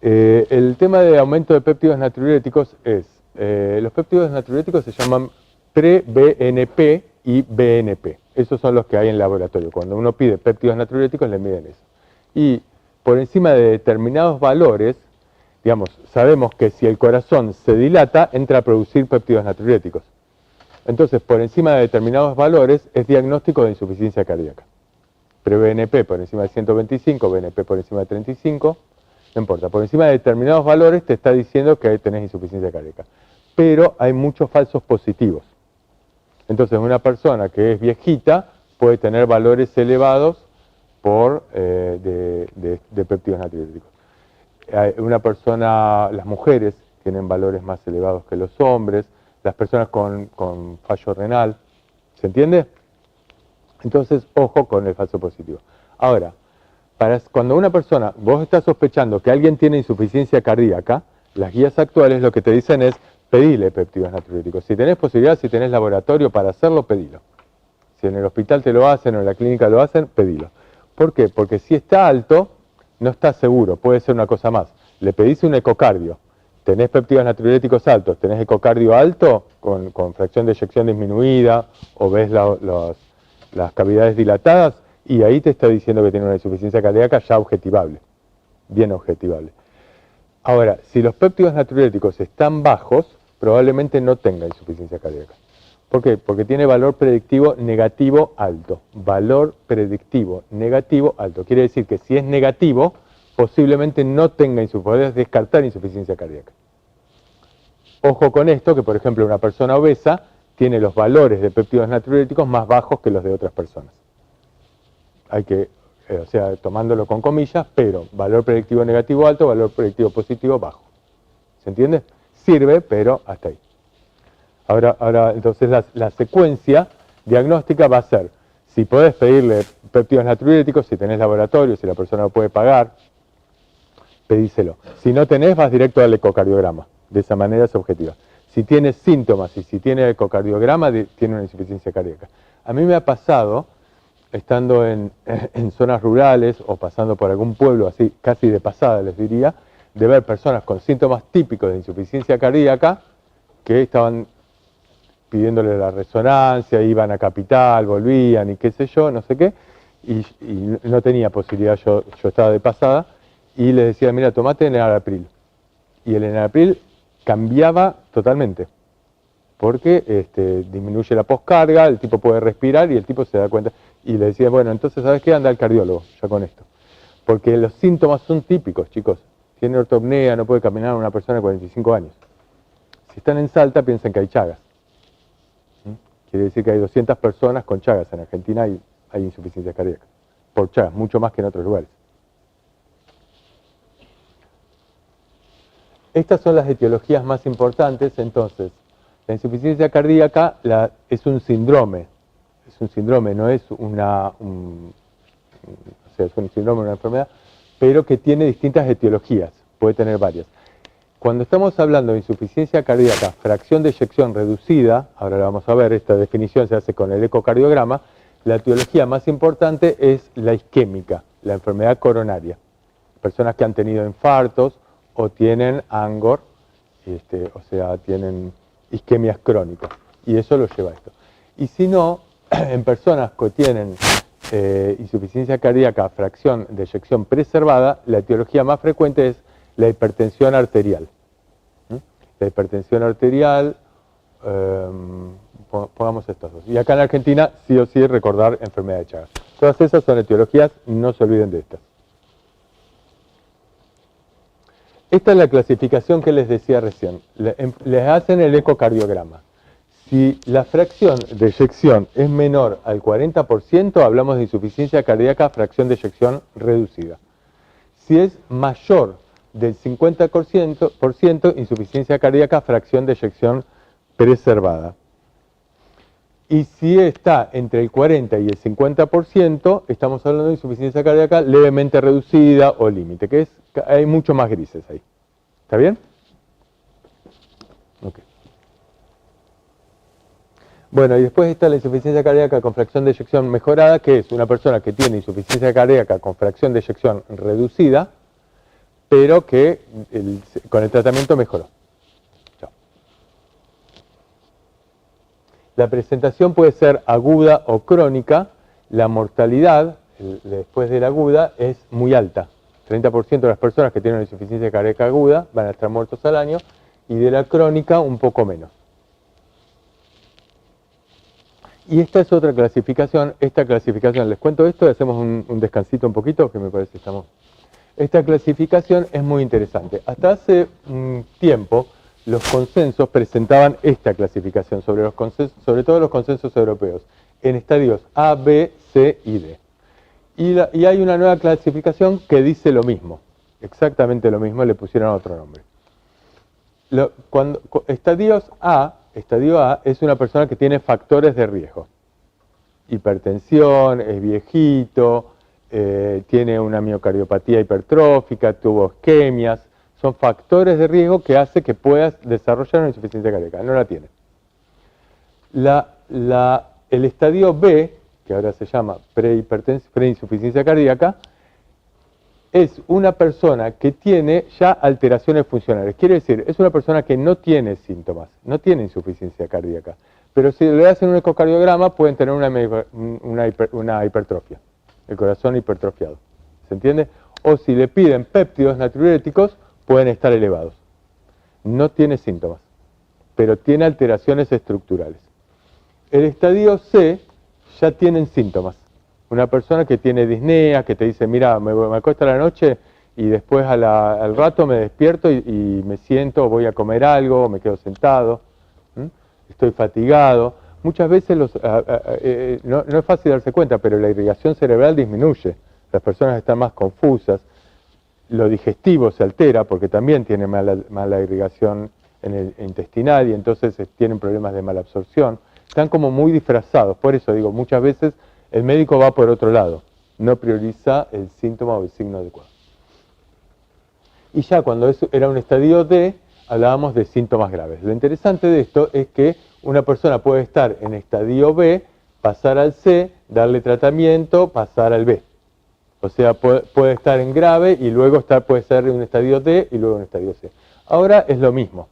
El tema de aumento de péptidos natriuréticos es, los péptidos natriuréticos se llaman pre-BNP y BNP. Esos son los que hay en laboratorio. Cuando uno pide péptidos natriuréticos le miden eso. Y por encima de determinados valores, digamos, sabemos que si el corazón se dilata, entra a producir péptidos natriuréticos. Entonces, por encima de determinados valores, es diagnóstico de insuficiencia cardíaca. Pre-BNP por encima de 125, BNP por encima de 35, no importa. Por encima de determinados valores te está diciendo que tenés insuficiencia cardíaca. Pero hay muchos falsos positivos. Entonces, una persona que es viejita puede tener valores elevados de péptidos natriuréticos. Las mujeres tienen valores más elevados que los hombres, las personas con fallo renal, ¿se entiende? Entonces, ojo con el falso positivo. Ahora, cuando una persona, vos estás sospechando que alguien tiene insuficiencia cardíaca, las guías actuales lo que te dicen es, pedile péptidos natriuréticos. Si tenés posibilidad, si tenés laboratorio para hacerlo, pedilo. Si en el hospital te lo hacen o en la clínica lo hacen, pedilo. ¿Por qué? Porque si está alto, no estás seguro, puede ser una cosa más. Le pedís un ecocardio, tenés péptidos natriuréticos altos, tenés ecocardio alto, con fracción de eyección disminuida, o ves las cavidades dilatadas, y ahí te está diciendo que tiene una insuficiencia cardíaca ya objetivable, bien objetivable. Ahora, si los péptidos natriuréticos están bajos, probablemente no tenga insuficiencia cardíaca. ¿Por qué? Porque tiene valor predictivo negativo alto. Valor predictivo negativo alto. Quiere decir que si es negativo, posiblemente no tenga insuficiencia, podés descartar insuficiencia cardíaca. Ojo con esto, que por ejemplo una persona obesa tiene los valores de péptidos natriuréticos más bajos que los de otras personas. Hay que, o sea, tomándolo con comillas, pero valor predictivo negativo alto, valor predictivo positivo bajo. ¿Se entiende? Sirve, pero hasta ahí. Ahora entonces la secuencia diagnóstica va a ser, si podés pedirle péptidos natriuréticos, si tenés laboratorio, si la persona lo puede pagar, pedíselo. Si no tenés, vas directo al ecocardiograma. De esa manera es objetiva. Si tienes síntomas y si tiene ecocardiograma, tiene una insuficiencia cardíaca. A mí me ha pasado, estando en zonas rurales o pasando por algún pueblo así, casi de pasada les diría, de ver personas con síntomas típicos de insuficiencia cardíaca que estaban pidiéndole la resonancia, iban a Capital, volvían y qué sé yo, no sé qué, y no tenía posibilidad, yo estaba de pasada, y les decía, mira, tomate enalapril. Y el enalapril cambiaba totalmente, porque disminuye la poscarga, el tipo puede respirar y el tipo se da cuenta. Y le decía, bueno, entonces, ¿sabes qué? Anda al cardiólogo, ya con esto. Porque los síntomas son típicos, chicos. Tiene ortopnea, no puede caminar una persona de 45 años. Si están en Salta, piensan que hay Chagas. Quiere decir que hay 200 personas con Chagas. En Argentina hay insuficiencia cardíaca. Por Chagas, mucho más que en otros lugares. Estas son las etiologías más importantes, entonces, La insuficiencia cardíaca es un síndrome, no es o sea, es un síndrome, una enfermedad, pero que tiene distintas etiologías, puede tener varias. Cuando estamos hablando de insuficiencia cardíaca, fracción de eyección reducida, ahora la vamos a ver, esta definición se hace con el ecocardiograma, la etiología más importante es la isquémica, la enfermedad coronaria. Personas que han tenido infartos o tienen ANGOR, o sea, tienen isquemias crónicas, y eso lo lleva a esto. Y si no, en personas que tienen insuficiencia cardíaca, fracción de eyección preservada, la etiología más frecuente es la hipertensión arterial. La hipertensión arterial, pongamos estos dos. Y acá en Argentina, sí o sí, recordar enfermedad de Chagas. Todas esas son etiologías, no se olviden de estas. Esta es la clasificación que les decía recién. Les hacen el ecocardiograma. Si la fracción de eyección es menor al 40%, hablamos de insuficiencia cardíaca, fracción de eyección reducida. Si es mayor del 50%, insuficiencia cardíaca, fracción de eyección preservada. Y si está entre el 40 y el 50%, estamos hablando de insuficiencia cardíaca levemente reducida o límite, que hay mucho más grises ahí. ¿Está bien? Ok. Bueno, y después está la insuficiencia cardíaca con fracción de eyección mejorada, que es una persona que tiene insuficiencia cardíaca con fracción de eyección reducida, pero que con el tratamiento mejoró. Chao. La presentación puede ser aguda o crónica. La mortalidad después de la aguda es muy alta. 30% de las personas que tienen una insuficiencia cardíaca aguda van a estar muertos al año, y de la crónica un poco menos. Y esta es otra clasificación. Esta clasificación, les cuento esto y hacemos un descansito un poquito, que me parece que estamos... Esta clasificación es muy interesante. Hasta hace un tiempo, los consensos presentaban esta clasificación, sobre todo los consensos europeos, en estadios A, B, C y D. Y hay una nueva clasificación que dice lo mismo, exactamente lo mismo, le pusieron otro nombre. Estadio A es una persona que tiene factores de riesgo. Hipertensión, es viejito, tiene una miocardiopatía hipertrófica, tuvo isquemias. Son factores de riesgo que hace que puedas desarrollar una insuficiencia cardíaca. No la tiene. El estadio B, que ahora se llama preinsuficiencia cardíaca, es una persona que tiene ya alteraciones funcionales. Quiere decir, es una persona que no tiene síntomas, no tiene insuficiencia cardíaca. Pero si le hacen un ecocardiograma, pueden tener una hipertrofia, el corazón hipertrofiado. ¿Se entiende? O si le piden péptidos natriuréticos, pueden estar elevados. No tiene síntomas, pero tiene alteraciones estructurales. El estadio C ya tienen síntomas. Una persona que tiene disnea, que te dice, mira, me acuesto a la noche y después al rato me despierto y me siento, voy a comer algo, me quedo sentado, estoy fatigado. Muchas veces no es fácil darse cuenta, pero la irrigación cerebral disminuye. Las personas están más confusas. Lo digestivo se altera porque también tiene mala irrigación intestinal y entonces tienen problemas de mala absorción. Están como muy disfrazados. Por eso digo, muchas veces el médico va por otro lado. No prioriza el síntoma o el signo adecuado. Y ya cuando eso era un estadio D, hablábamos de síntomas graves. Lo interesante de esto es que una persona puede estar en estadio B, pasar al C, darle tratamiento, pasar al B. O sea, puede estar en grave y luego puede estar en un estadio D y luego en un estadio C. Ahora es lo mismo.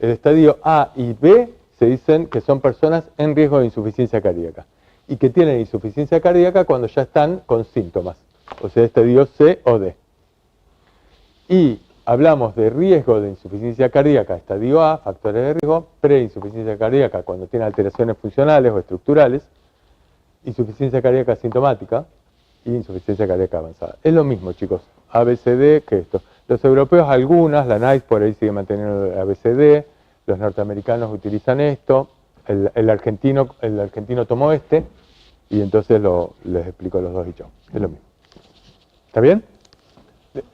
El estadio A y B se dicen que son personas en riesgo de insuficiencia cardíaca y que tienen insuficiencia cardíaca cuando ya están con síntomas, o sea, estadio C o D. Y hablamos de riesgo de insuficiencia cardíaca, estadio A, factores de riesgo, preinsuficiencia cardíaca cuando tiene alteraciones funcionales o estructurales, insuficiencia cardíaca sintomática y insuficiencia cardíaca avanzada. Es lo mismo, chicos, ABCD que esto. Los europeos algunas, la NICE por ahí sigue manteniendo el ABCD, los norteamericanos utilizan esto, el argentino tomó este, y entonces les explico los dos y chao. Es lo mismo. ¿Está bien?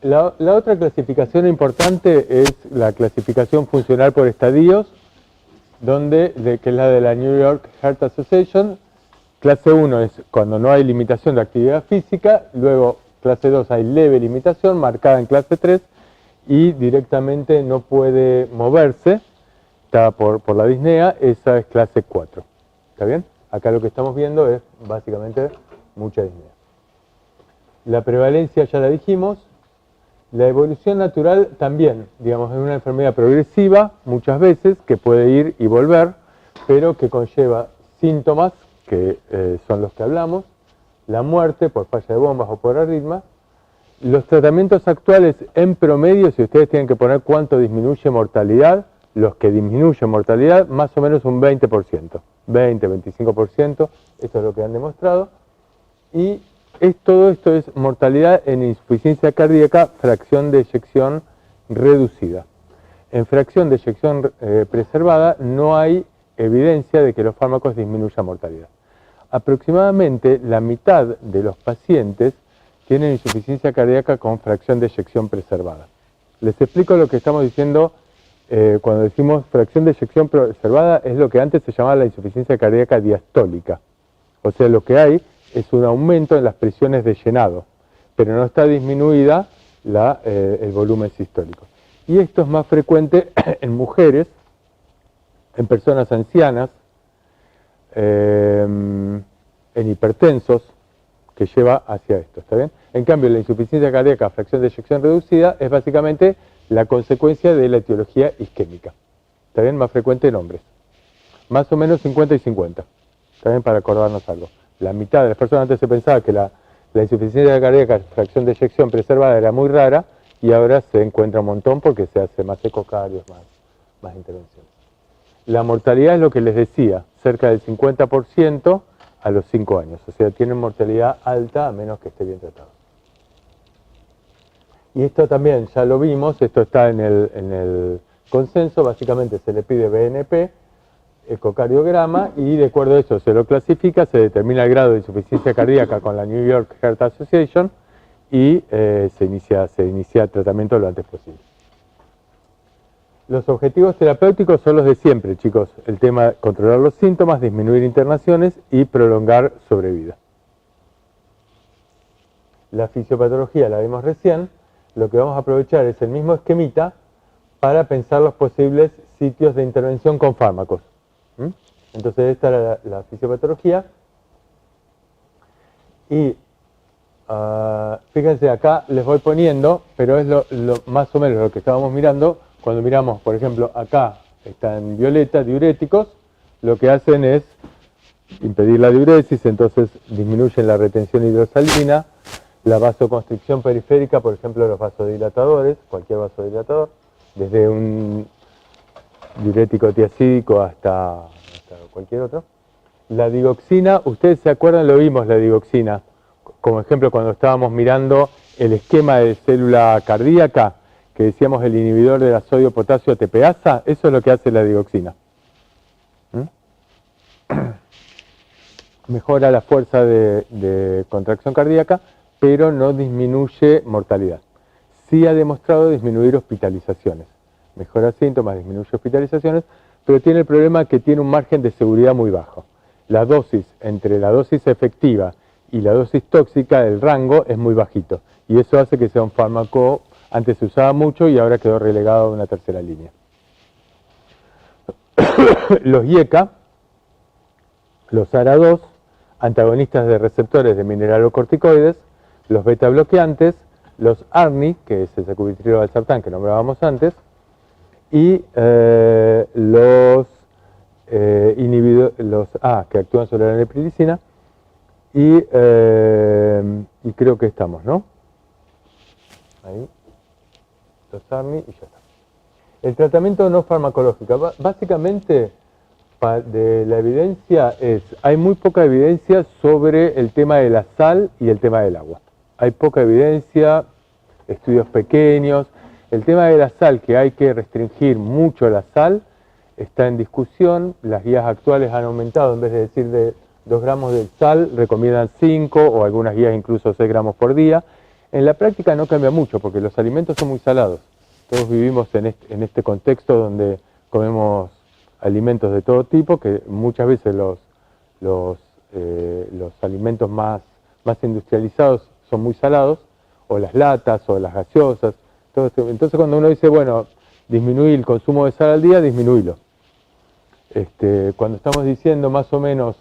La otra clasificación importante es la clasificación funcional por estadios, que es la de la New York Heart Association. Clase 1 es cuando no hay limitación de actividad física, luego clase 2 hay leve limitación, marcada en clase 3, y directamente no puede moverse, está por la disnea, esa es clase 4. ¿Está bien? Acá lo que estamos viendo es básicamente mucha disnea. La prevalencia ya la dijimos. La evolución natural también, digamos, es una enfermedad progresiva, muchas veces, que puede ir y volver, pero que conlleva síntomas, que son los que hablamos, la muerte por falla de bombas o por arritmia. Los tratamientos actuales, en promedio, si ustedes tienen que poner cuánto disminuye mortalidad, los que disminuyen mortalidad, más o menos un 20%, 20-25%, esto es lo que han demostrado, y todo esto es mortalidad en insuficiencia cardíaca, fracción de eyección reducida. En fracción de eyección preservada no hay evidencia de que los fármacos disminuyan mortalidad. Aproximadamente la mitad de los pacientes tienen insuficiencia cardíaca con fracción de eyección preservada. Les explico lo que estamos diciendo cuando decimos fracción de eyección preservada, es lo que antes se llamaba la insuficiencia cardíaca diastólica. O sea, lo que hay es un aumento en las presiones de llenado, pero no está disminuida el volumen sistólico. Y esto es más frecuente en mujeres, en personas ancianas, en hipertensos, que lleva hacia esto, ¿está bien? En cambio, la insuficiencia cardíaca a fracción de eyección reducida es básicamente la consecuencia de la etiología isquémica, ¿está bien? Más frecuente en hombres. Más o menos 50 y 50, ¿está bien? Para acordarnos algo. La mitad de las personas, antes se pensaba que la insuficiencia cardíaca a fracción de eyección preservada era muy rara, y ahora se encuentra un montón porque se hace más ecocarios, más intervenciones. La mortalidad es lo que les decía, cerca del 50% a los 5 años. O sea, tienen mortalidad alta a menos que esté bien tratado. Y esto también ya lo vimos, esto está en el consenso, básicamente se le pide BNP, ecocardiograma, y de acuerdo a eso se lo clasifica, se determina el grado de insuficiencia cardíaca con la New York Heart Association, y se inicia tratamiento lo antes posible. Los objetivos terapéuticos son los de siempre, chicos. El tema, controlar los síntomas, disminuir internaciones y prolongar sobrevida. La fisiopatología la vimos recién. Lo que vamos a aprovechar es el mismo esquemita para pensar los posibles sitios de intervención con fármacos. Entonces esta era la fisiopatología. Y fíjense, acá les voy poniendo, pero es más o menos lo que estábamos mirando. Cuando miramos, por ejemplo, acá está en violeta, diuréticos, lo que hacen es impedir la diuresis, entonces disminuyen la retención hidrosalina, la vasoconstricción periférica, por ejemplo, los vasodilatadores, cualquier vasodilatador, desde un diurético tiacídico hasta cualquier otro. La digoxina, ustedes se acuerdan, lo vimos la digoxina, como ejemplo cuando estábamos mirando el esquema de célula cardíaca, que decíamos el inhibidor de la sodio-potasio ATPasa, eso es lo que hace la digoxina. Mejora la fuerza de contracción cardíaca, pero no disminuye mortalidad. Sí ha demostrado disminuir hospitalizaciones. Mejora síntomas, disminuye hospitalizaciones, pero tiene el problema que tiene un margen de seguridad muy bajo. La dosis, entre la dosis efectiva y la dosis tóxica, el rango es muy bajito. Y eso hace que sea un fármaco, antes se usaba mucho y ahora quedó relegado a una tercera línea. Los IECA, los ARA2, antagonistas de receptores de mineralocorticoides, los beta bloqueantes, los ARNI, que es el sacubitril/valsartán que nombrábamos antes, y los inhibidores, que actúan sobre la neprilicina, y creo que estamos, ¿no? Ahí, los ARNI y ya está. El tratamiento no farmacológico, básicamente de la evidencia hay muy poca evidencia sobre el tema de la sal y el tema del agua. Hay poca evidencia, estudios pequeños. El tema de la sal, que hay que restringir mucho la sal, está en discusión. Las guías actuales han aumentado, en vez de decir de 2 gramos de sal, recomiendan 5 o algunas guías incluso 6 gramos por día. En la práctica no cambia mucho porque los alimentos son muy salados. Todos vivimos en este contexto donde comemos alimentos de todo tipo, que muchas veces los alimentos más industrializados son muy salados, o las latas, o las gaseosas. Entonces cuando uno dice, bueno, disminuir el consumo de sal al día, disminuirlo. Cuando estamos diciendo más o menos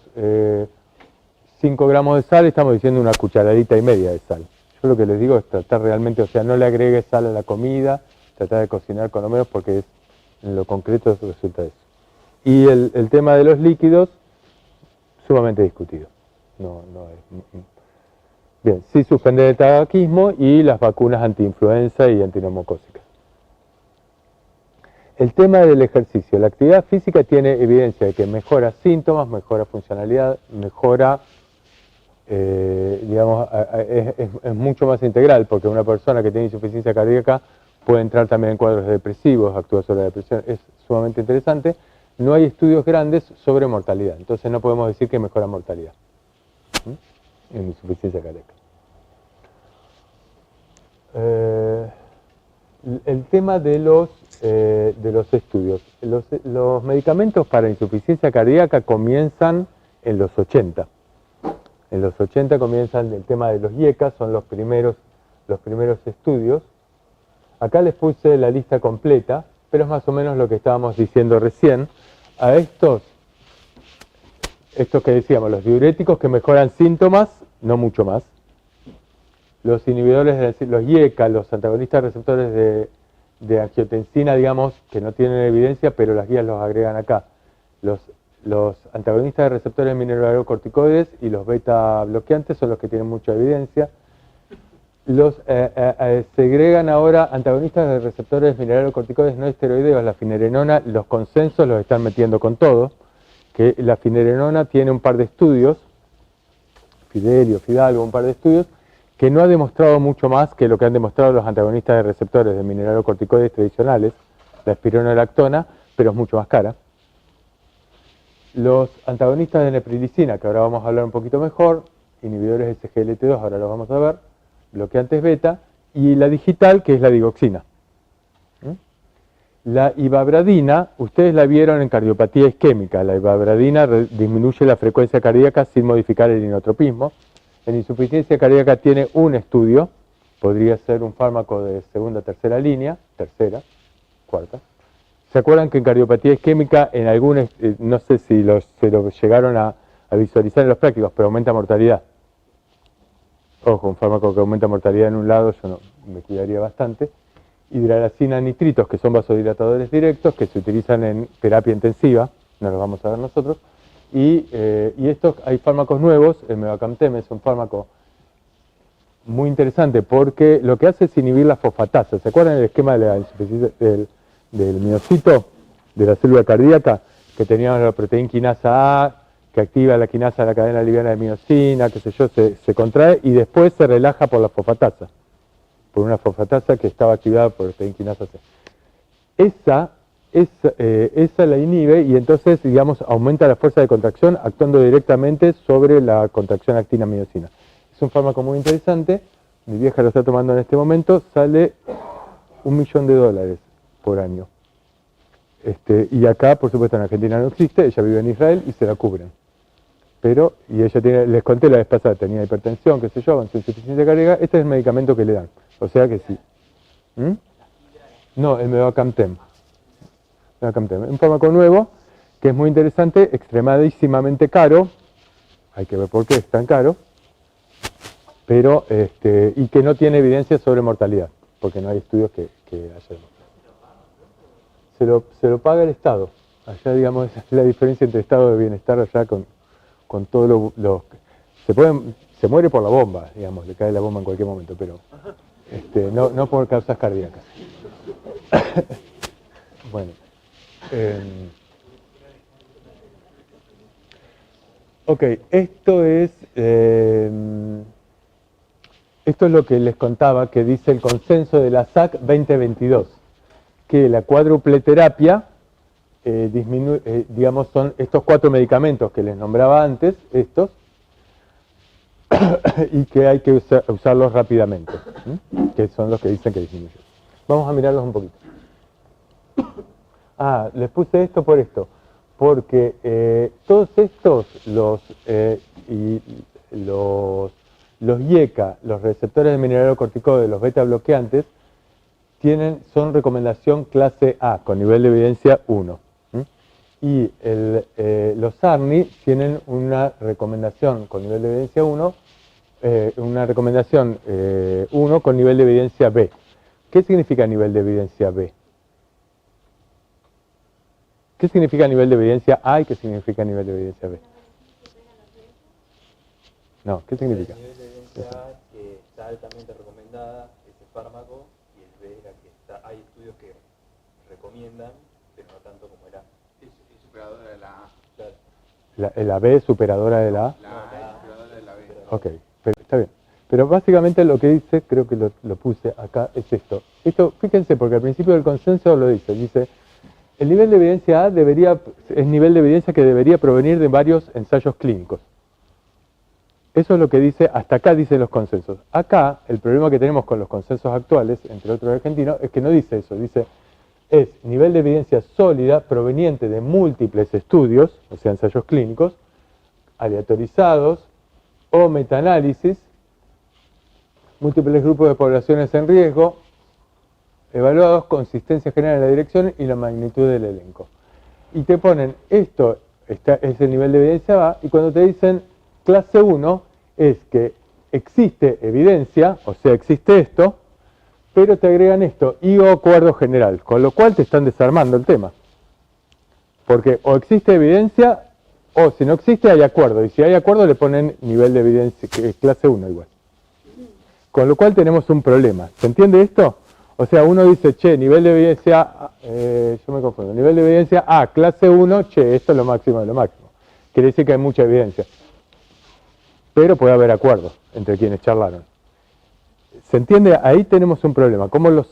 5 gramos de sal, estamos diciendo una cucharadita y media de sal. Yo lo que les digo es tratar realmente, o sea, no le agregue sal a la comida, tratar de cocinar con lo menos, porque en lo concreto resulta eso. Y el tema de los líquidos, sumamente discutido. No es. Bien, sí suspender el tabaquismo y las vacunas antiinfluenza y antineumocócicas. El tema del ejercicio. La actividad física tiene evidencia de que mejora síntomas, mejora funcionalidad, mejora, digamos, es mucho más integral, porque una persona que tiene insuficiencia cardíaca puede entrar también en cuadros depresivos, actúa sobre la depresión, es sumamente interesante. No hay estudios grandes sobre mortalidad, entonces no podemos decir que mejora mortalidad en insuficiencia cardíaca. El tema de los estudios. Los medicamentos para insuficiencia cardíaca comienzan en los 80. En los 80 comienzan el tema de los IECA, son los primeros estudios. Acá les puse la lista completa, pero es más o menos lo que estábamos diciendo recién. A estos que decíamos, los diuréticos que mejoran síntomas, no mucho más. Los inhibidores, los IECA, los antagonistas receptores de angiotensina, digamos, que no tienen evidencia, pero las guías los agregan acá. Los antagonistas de receptores mineralocorticoides y los beta bloqueantes son los que tienen mucha evidencia. Se agregan ahora antagonistas de receptores mineralocorticoides no esteroideos, la finerenona, los consensos los están metiendo con todo, que la finerenona tiene un par de estudios, Fidalgo, un par de estudios, que no ha demostrado mucho más que lo que han demostrado los antagonistas de receptores de mineralocorticoides tradicionales, la espironolactona, pero es mucho más cara. Los antagonistas de neprilicina, que ahora vamos a hablar un poquito mejor, inhibidores de SGLT2, ahora los vamos a ver, bloqueantes beta, y la digital, que es la digoxina. La ivabradina, ustedes la vieron en cardiopatía isquémica, la ivabradina disminuye la frecuencia cardíaca sin modificar el inotropismo. En insuficiencia cardíaca tiene un estudio, podría ser un fármaco de segunda, tercera línea, cuarta. ¿Se acuerdan que en cardiopatía isquémica, en algunos, no sé si se lo llegaron a visualizar en los prácticos, pero aumenta mortalidad? Ojo, un fármaco que aumenta mortalidad en un lado, yo no me cuidaría bastante. Hidralacina nitritos, que son vasodilatadores directos, que se utilizan en terapia intensiva, no los vamos a ver nosotros. Y estos, hay fármacos nuevos, el Mevacamtem es un fármaco muy interesante porque lo que hace es inhibir la fosfatasa. ¿Se acuerdan del esquema de la insuficiencia del miocito, de la célula cardíaca? Que teníamos la proteína quinasa A, que activa la quinasa de la cadena liviana de miocina, qué sé yo, se contrae y después se relaja por la fosfatasa, por una fosfatasa que estaba activada por la proteína quinasa C. Esa la inhibe y entonces, digamos, aumenta la fuerza de contracción actuando directamente sobre la contracción actina-miocina. Es un fármaco muy interesante, mi vieja lo está tomando en este momento, sale $1 millón por año. Y acá, por supuesto, en Argentina no existe, ella vive en Israel y se la cubren. Pero, y ella tiene, les conté la vez pasada, tenía hipertensión, qué sé yo, avanzó insuficiencia cardíaca, este es el medicamento que le dan. O sea que sí. No, el Mevacamtem. Un fármaco nuevo, que es muy interesante, extremadísimamente caro, hay que ver por qué es tan caro, pero, y que no tiene evidencia sobre mortalidad, porque no hay estudios que haya demostrado. Se lo paga el Estado. Allá, digamos, esa es la diferencia entre estado de bienestar allá con todo lo se muere por la bomba, digamos, le cae la bomba en cualquier momento, pero no por causas cardíacas. Bueno. Ok, esto es lo que les contaba, que dice el consenso de la SAC 2022, que la cuádruple terapia digamos, son estos 4 medicamentos que les nombraba antes, estos, y que hay que usarlos rápidamente, que son los que dicen que disminuyen. Vamos a mirarlos un poquito. Les puse esto por esto. porque todos estos, los IECA, los receptores de mineralocorticoides, los beta bloqueantes, son recomendación clase A, con nivel de evidencia 1. Y los ARNI tienen una recomendación con nivel de evidencia 1, una recomendación 1 con nivel de evidencia B. ¿Qué significa nivel de evidencia B? ¿Qué significa nivel de evidencia A y qué significa nivel de evidencia B? No, ¿qué significa? El nivel de evidencia A es que está altamente recomendada ese fármaco y el B era que hay estudios que recomiendan, pero no tanto como era. Es superadora de la A. Claro. La B es superadora de la A. La A es superadora de la B. Ok, pero está bien. Pero básicamente lo que dice, creo que lo puse acá, es esto. Esto, fíjense, porque al principio del consenso lo dice, el nivel de evidencia A es nivel de evidencia que debería provenir de varios ensayos clínicos. Eso es lo que dice, hasta acá dicen los consensos. Acá, el problema que tenemos con los consensos actuales, entre otros argentinos, es que no dice eso, dice, es nivel de evidencia sólida proveniente de múltiples estudios, o sea, ensayos clínicos, aleatorizados o metaanálisis, múltiples grupos de poblaciones en riesgo, evaluados, consistencia general en la dirección y la magnitud del elenco. Y te ponen, es el nivel de evidencia A, y cuando te dicen clase 1, es que existe evidencia, o sea, existe esto, pero te agregan esto, y o acuerdo general, con lo cual te están desarmando el tema. Porque o existe evidencia, o si no existe hay acuerdo, y si hay acuerdo le ponen nivel de evidencia, que es clase 1 igual. Con lo cual tenemos un problema. ¿Se entiende esto? O sea, uno dice, che, nivel de evidencia, yo me confundo, nivel de evidencia A, clase 1, che, esto es lo máximo de lo máximo. Quiere decir que hay mucha evidencia. Pero puede haber acuerdos entre quienes charlaron. ¿Se entiende? Ahí tenemos un problema. Como los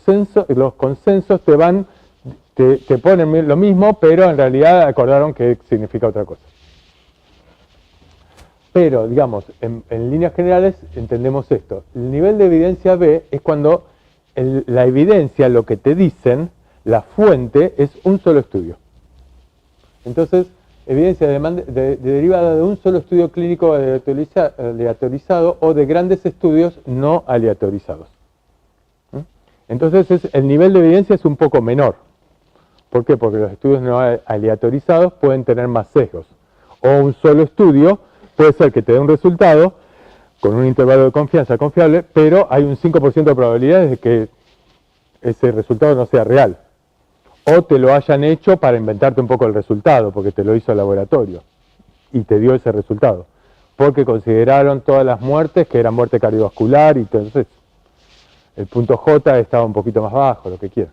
consensos te ponen lo mismo, pero en realidad acordaron que significa otra cosa. Pero, digamos, en líneas generales entendemos esto. El nivel de evidencia B es cuando la evidencia, lo que te dicen, la fuente, es un solo estudio. Entonces, evidencia derivada de un solo estudio clínico aleatorizado o de grandes estudios no aleatorizados. Entonces, el nivel de evidencia es un poco menor. ¿Por qué? Porque los estudios no aleatorizados pueden tener más sesgos. O un solo estudio puede ser que te dé un resultado con un intervalo de confianza confiable, pero hay un 5% de probabilidades de que ese resultado no sea real. O te lo hayan hecho para inventarte un poco el resultado, porque te lo hizo el laboratorio y te dio ese resultado. Porque consideraron todas las muertes que eran muerte cardiovascular y entonces el punto J estaba un poquito más bajo, lo que quieran.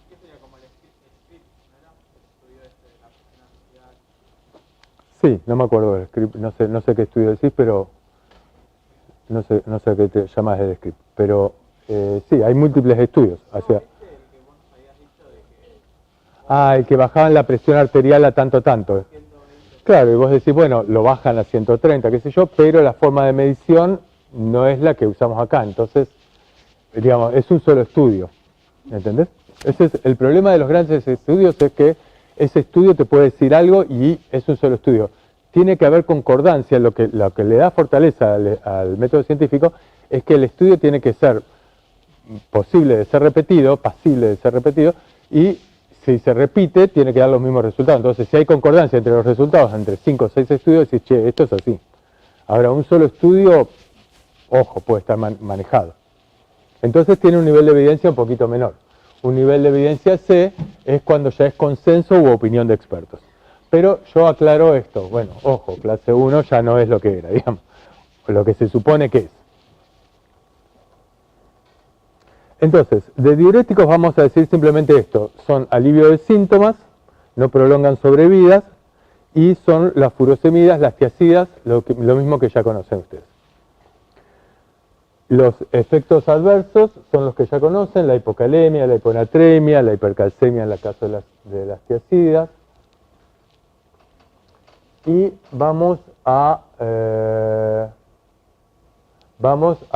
¿Qué sería como el script, no era? El estudio de la persona social. Sí, no me acuerdo del script, no sé qué estudio decís, pero no sé a qué te llamas el script. Pero sí, hay múltiples estudios. Hacia... el que bajaban la presión arterial a tanto. Claro, y vos decís, bueno, lo bajan a 130, qué sé yo, pero la forma de medición no es la que usamos acá. Entonces, digamos, es un solo estudio. ¿Entendés? Ese es el problema de los grandes estudios, es que ese estudio te puede decir algo y es un solo estudio. Tiene que haber concordancia, lo que le da fortaleza al método científico es que el estudio tiene que ser posible de ser repetido, pasible de ser repetido, y si se repite, tiene que dar los mismos resultados. Entonces, si hay concordancia entre los resultados, entre 5 o 6 estudios, decís, che, esto es así. Ahora, un solo estudio, ojo, puede estar manejado. Entonces, tiene un nivel de evidencia un poquito menor. Un nivel de evidencia C es cuando ya es consenso u opinión de expertos. Pero yo aclaro esto. Bueno, ojo, clase 1 ya no es lo que era, digamos, lo que se supone que es. Entonces, de diuréticos vamos a decir simplemente esto. Son alivio de síntomas, no prolongan sobrevidas y son las furosemidas, las tiacidas, lo mismo que ya conocen ustedes. Los efectos adversos son los que ya conocen, la hipocalemia, la hiponatremia, la hipercalcemia en el caso de las tiacidas. Y vamos a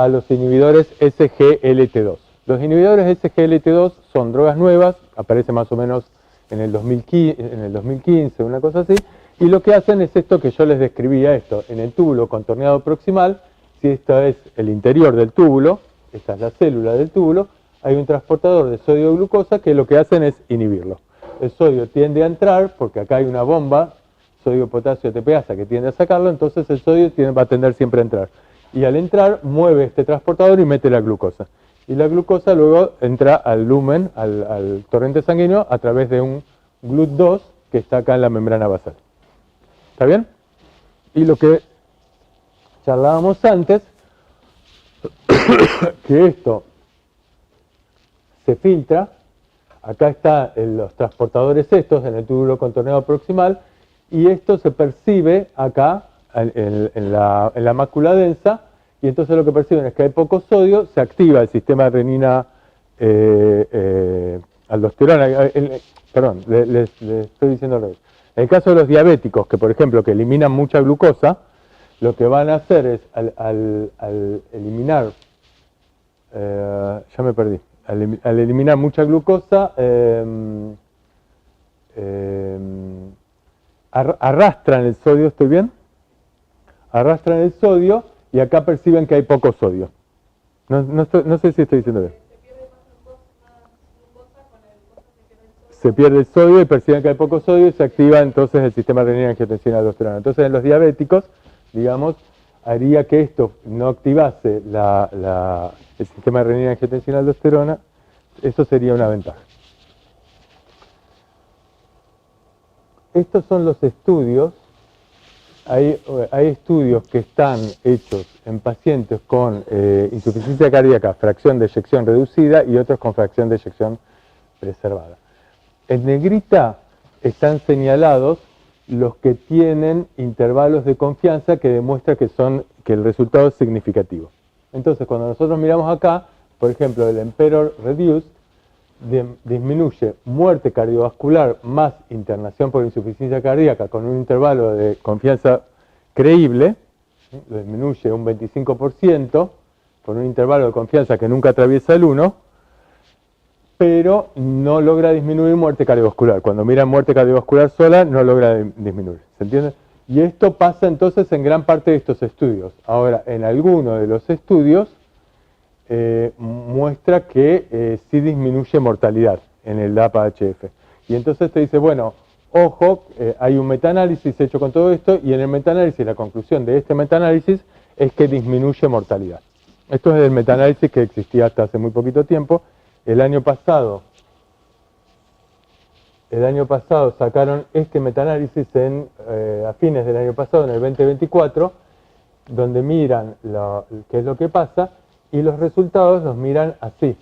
los inhibidores SGLT2. Los inhibidores SGLT2 son drogas nuevas, aparece más o menos en el 2015, una cosa así, y lo que hacen es esto que yo les describía, esto, en el túbulo contorneado proximal, si esto es el interior del túbulo, esta es la célula del túbulo, hay un transportador de sodio-glucosa que lo que hacen es inhibirlo. El sodio tiende a entrar, porque acá hay una bomba, sodio-potasio ATPasa, que tiende a sacarlo, entonces el sodio va a tender siempre a entrar. Y al entrar, mueve este transportador y mete la glucosa. Y la glucosa luego entra al lumen, al torrente sanguíneo, a través de un GLUT2 que está acá en la membrana basal. ¿Está bien? Y lo que charlábamos antes, que esto se filtra, acá están los transportadores estos en el túbulo contorneado proximal, y esto se percibe acá en la mácula densa, y entonces lo que perciben es que hay poco sodio, se activa el sistema renina aldosterona, perdón, les estoy diciendo al revés. En el caso de los diabéticos, que por ejemplo que eliminan mucha glucosa, lo que van a hacer es al eliminar, ya me perdí, al eliminar mucha glucosa, arrastran el sodio, ¿estoy bien? Arrastran el sodio y acá perciben que hay poco sodio. No sé si estoy diciendo bien. Se pierde el sodio y perciben que hay poco sodio y se activa entonces el sistema renina-angiotensina-aldosterona. Entonces en los diabéticos, digamos, haría que esto no activase el sistema renina-angiotensina-aldosterona, eso sería una ventaja. Estos son los estudios. Hay estudios que están hechos en pacientes con insuficiencia cardíaca, fracción de eyección reducida, y otros con fracción de eyección preservada. En negrita están señalados los que tienen intervalos de confianza que demuestran que el resultado es significativo. Entonces, cuando nosotros miramos acá, por ejemplo, el Emperor Reduced disminuye muerte cardiovascular más internación por insuficiencia cardíaca con un intervalo de confianza creíble, lo disminuye un 25% con un intervalo de confianza que nunca atraviesa el 1, pero no logra disminuir muerte cardiovascular. Cuando miran muerte cardiovascular sola, no logra disminuir. ¿Se entiende? Y esto pasa entonces en gran parte de estos estudios. Ahora, en alguno de los estudios muestra que sí disminuye mortalidad en el DAPA-HF. Y entonces te dice, bueno, ojo, hay un metaanálisis hecho con todo esto, y en el metaanálisis, la conclusión de este metaanálisis es que disminuye mortalidad. Esto es el metaanálisis que existía hasta hace muy poquito tiempo. El año pasado sacaron este metaanálisis a fines del año pasado, en el 2024, donde miran qué es lo que pasa, y los resultados los miran así.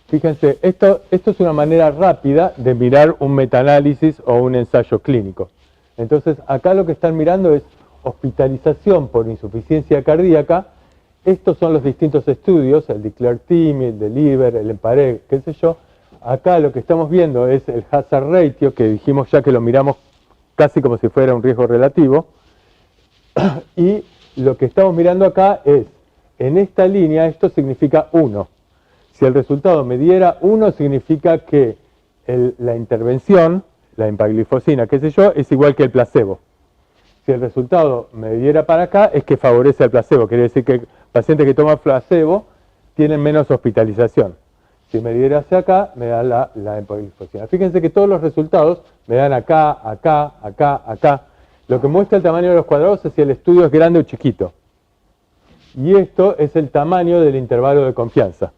Fíjense, esto es una manera rápida de mirar un metaanálisis o un ensayo clínico. Entonces, acá lo que están mirando es hospitalización por insuficiencia cardíaca. Estos son los distintos estudios, el DECLARE-TIMI, el DELIVER, el EMPAREG, qué sé yo. Acá lo que estamos viendo es el hazard ratio, que dijimos ya que lo miramos casi como si fuera un riesgo relativo. Y lo que estamos mirando acá es, en esta línea, esto significa 1. Si el resultado me diera 1, significa que la intervención, la empaglifosina, qué sé yo, es igual que el placebo. Si el resultado me diera para acá, es que favorece al placebo. Quiere decir que pacientes que toman placebo tienen menos hospitalización. Si me diera hacia acá, me da la empaglifosina. Fíjense que todos los resultados me dan acá, acá, acá, acá. Lo que muestra el tamaño de los cuadrados es si el estudio es grande o chiquito. Y esto es el tamaño del intervalo de confianza.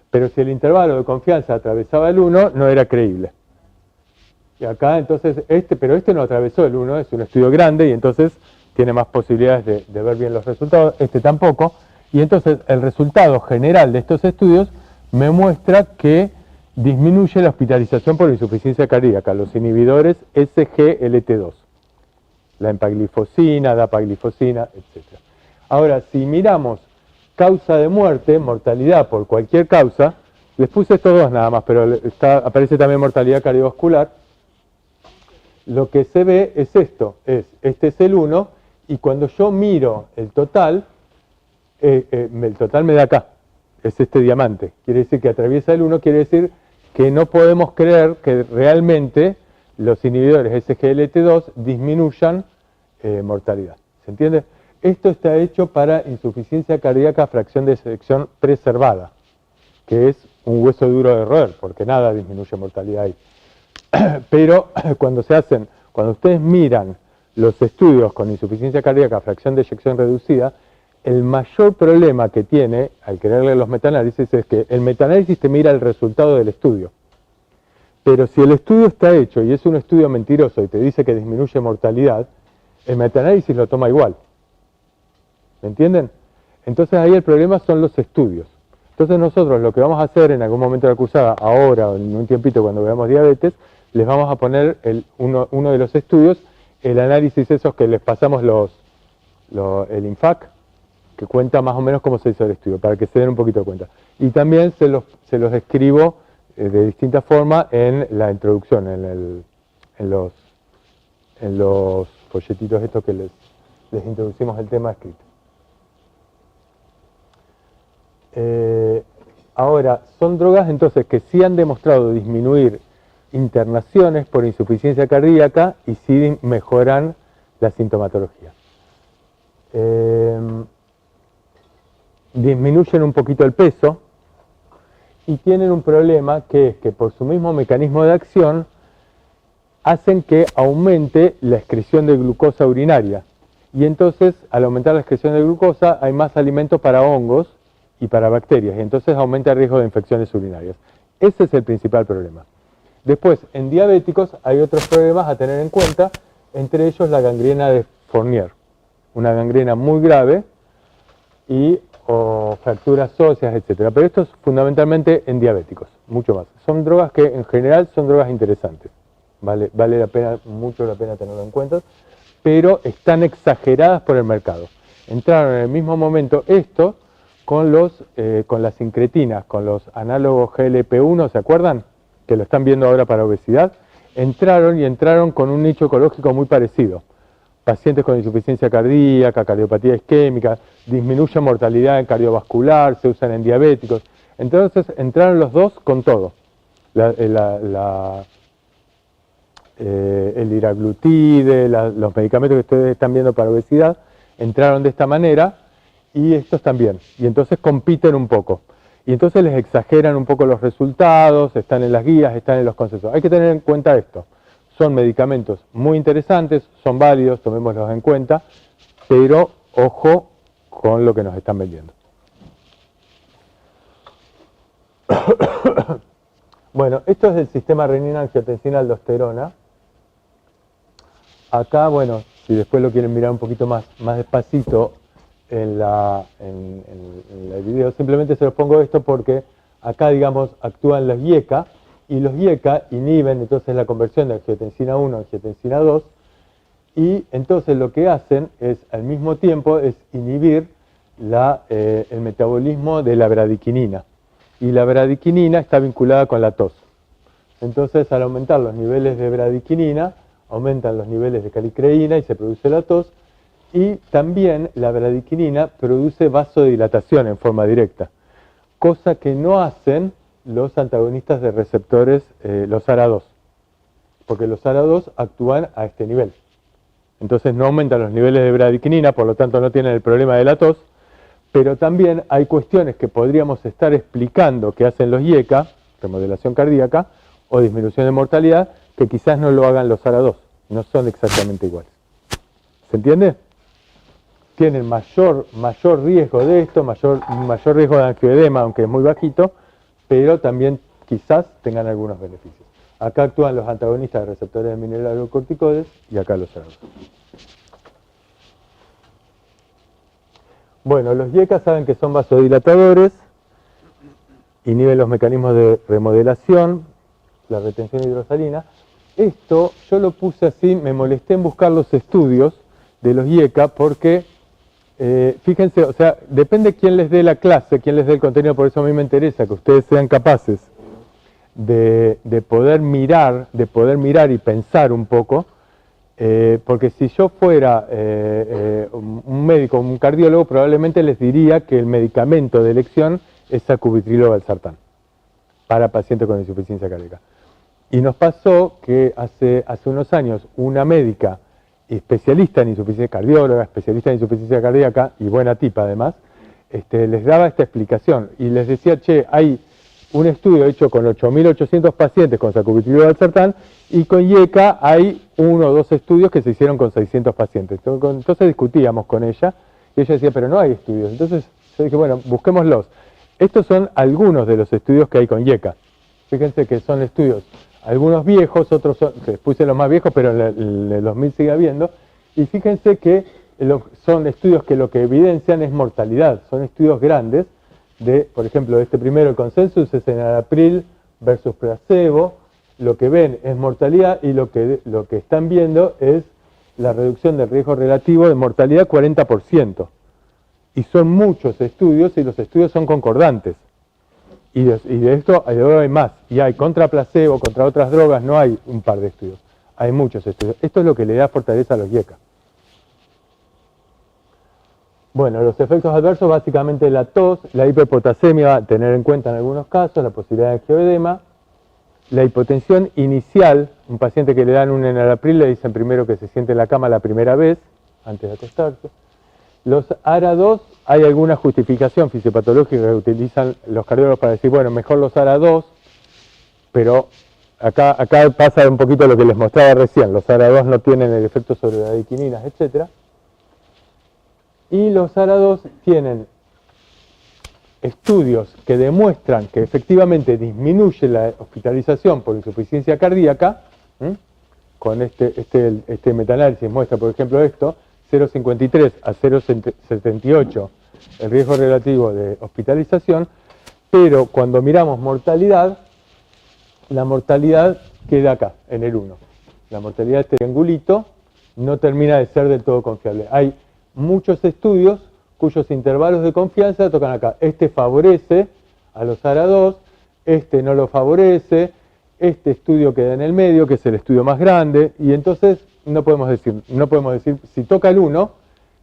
Pero si el intervalo de confianza atravesaba el 1, no era creíble. Y acá entonces, pero este no atravesó el 1, es un estudio grande y entonces tiene más posibilidades de ver bien los resultados, este tampoco. Y entonces el resultado general de estos estudios me muestra que disminuye la hospitalización por insuficiencia cardíaca, los inhibidores SGLT2. La empaglifosina, dapaglifosina, etc. Ahora, si miramos causa de muerte, mortalidad por cualquier causa, les puse estos dos nada más, pero aparece también mortalidad cardiovascular. Lo que se ve es esto, este es el 1, y cuando yo miro el total me da acá. es este diamante. Quiere decir que atraviesa el 1, quiere decir que no podemos creer que realmente los inhibidores SGLT2 disminuyan mortalidad. ¿Se entiende? Esto está hecho para insuficiencia cardíaca a fracción de eyección preservada, que es un hueso duro de roer, porque nada disminuye mortalidad ahí. Pero cuando ustedes miran los estudios con insuficiencia cardíaca a fracción de eyección reducida, el mayor problema que tiene al quererle los metaanálisis es que el metaanálisis te mira el resultado del estudio. Pero si el estudio está hecho y es un estudio mentiroso y te dice que disminuye mortalidad, el metaanálisis lo toma igual. ¿Me entienden? Entonces ahí el problema son los estudios. Entonces nosotros lo que vamos a hacer en algún momento de la cursada, ahora o en un tiempito cuando veamos diabetes, les vamos a poner uno de los estudios, el análisis esos que les pasamos el INFAC, que cuenta más o menos cómo se hizo el estudio, para que se den un poquito de cuenta. Y también se los escribo de distinta forma en la introducción, en los folletitos estos que les introducimos el tema escrito. Ahora, son drogas entonces que sí han demostrado disminuir internaciones por insuficiencia cardíaca y sí mejoran la sintomatología. Disminuyen un poquito el peso y tienen un problema que es que por su mismo mecanismo de acción hacen que aumente la excreción de glucosa urinaria y entonces al aumentar la excreción de glucosa hay más alimento para hongos y para bacterias y entonces aumenta el riesgo de infecciones urinarias. Ese es el principal problema. Después, en diabéticos hay otros problemas a tener en cuenta, entre ellos la gangrena de Fournier, una gangrena muy grave o fracturas óseas, etc. Pero esto es fundamentalmente en diabéticos, mucho más. Son drogas que en general son drogas interesantes, vale mucho la pena tenerlo en cuenta, pero están exageradas por el mercado. Entraron en el mismo momento esto con las incretinas, con los análogos GLP-1, ¿se acuerdan? Que lo están viendo ahora para obesidad. Entraron con un nicho ecológico muy parecido. Pacientes con insuficiencia cardíaca, cardiopatía isquémica, disminuyen mortalidad en cardiovascular, se usan en diabéticos. Entonces entraron los dos con todo. El liraglutide, los medicamentos que ustedes están viendo para obesidad, entraron de esta manera y estos también. Y entonces compiten un poco. Y entonces les exageran un poco los resultados, están en las guías, están en los consensos. Hay que tener en cuenta esto. Son medicamentos muy interesantes, son válidos, tomémoslos en cuenta, pero ojo con lo que nos están vendiendo. Bueno, esto es del sistema renina-angiotensina-aldosterona. Acá, bueno, si después lo quieren mirar un poquito más despacito en el video, simplemente se los pongo esto porque acá, digamos, actúan los IECA, y los IECA inhiben entonces la conversión de angiotensina 1 a angiotensina 2, y entonces lo que hacen es, al mismo tiempo, es inhibir el metabolismo de la bradiquinina. Y la bradiquinina está vinculada con la tos. Entonces, al aumentar los niveles de bradiquinina, aumentan los niveles de calicreína y se produce la tos. Y también la bradiquinina produce vasodilatación en forma directa, cosa que no hacen los antagonistas de receptores, los ARA2, porque los ARA2 actúan a este nivel. Entonces no aumentan los niveles de bradiquinina, por lo tanto no tienen el problema de la tos, pero también hay cuestiones que podríamos estar explicando que hacen los IECA, remodelación cardíaca, o disminución de mortalidad, que quizás no lo hagan los ARA2, no son exactamente iguales. ¿Se entiende? Tienen mayor riesgo de esto, mayor riesgo de angioedema, aunque es muy bajito, pero también quizás tengan algunos beneficios. Acá actúan los antagonistas de receptores de mineralocorticoides y acá los ARA2. Bueno, los IECA saben que son vasodilatadores, inhiben los mecanismos de remodelación, la retención hidrosalina. Esto yo lo puse así, me molesté en buscar los estudios de los IECA porque, fíjense, o sea, depende quién les dé la clase, quién les dé el contenido, por eso a mí me interesa que ustedes sean capaces de poder mirar y pensar un poco, porque si yo fuera un médico, un cardiólogo, probablemente les diría que el medicamento de elección es sacubitrilo/valsartán para pacientes con insuficiencia cardíaca. Y nos pasó que hace unos años una médica especialista en insuficiencia cardióloga, especialista en insuficiencia cardíaca y buena tipa además, les daba esta explicación y les decía, che, hay un estudio hecho con 8.800 pacientes con sacubitrilo/valsartán y con IECA hay 1 o 2 estudios que se hicieron con 600 pacientes. Entonces discutíamos con ella y ella decía, pero no hay estudios. Entonces yo dije, bueno, busquémoslos. Estos son algunos de los estudios que hay con IECA. Fíjense que son estudios, algunos viejos, otros son, que puse los más viejos, pero en el 2000 sigue habiendo. Y fíjense que son estudios que lo que evidencian es mortalidad. Son estudios grandes. Por ejemplo, este primero, el consensus, es enalapril versus placebo. Lo que ven es mortalidad y lo que están viendo es la reducción del riesgo relativo de mortalidad 40%. Y son muchos estudios y los estudios son concordantes. Y de esto hay más. Y hay contra placebo, contra otras drogas, no hay un par de estudios. Hay muchos estudios. Esto es lo que le da fortaleza a los IECA. Bueno, los efectos adversos, básicamente la tos, la hiperpotasemia, a tener en cuenta en algunos casos, la posibilidad de angioedema, la hipotensión inicial, un paciente que le dan un enalapril le dicen primero que se siente en la cama la primera vez, antes de acostarse. Los ARA2, hay alguna justificación fisiopatológica que utilizan los cardiólogos para decir, bueno, mejor los ARA2, pero acá pasa un poquito lo que les mostraba recién, los ARA2 no tienen el efecto sobre las adiquininas, etc. Y los ARA2 tienen estudios que demuestran que efectivamente disminuye la hospitalización por insuficiencia cardíaca, con este metaanálisis muestra, por ejemplo, esto, 0,53 a 0,78 el riesgo relativo de hospitalización, pero cuando miramos mortalidad, la mortalidad queda acá, en el 1. La mortalidad de este triangulito no termina de ser del todo confiable. Hay muchos estudios cuyos intervalos de confianza tocan acá. Este favorece a los ARA2, este no lo favorece, este estudio queda en el medio, que es el estudio más grande, y entonces no podemos decir, si toca el 1,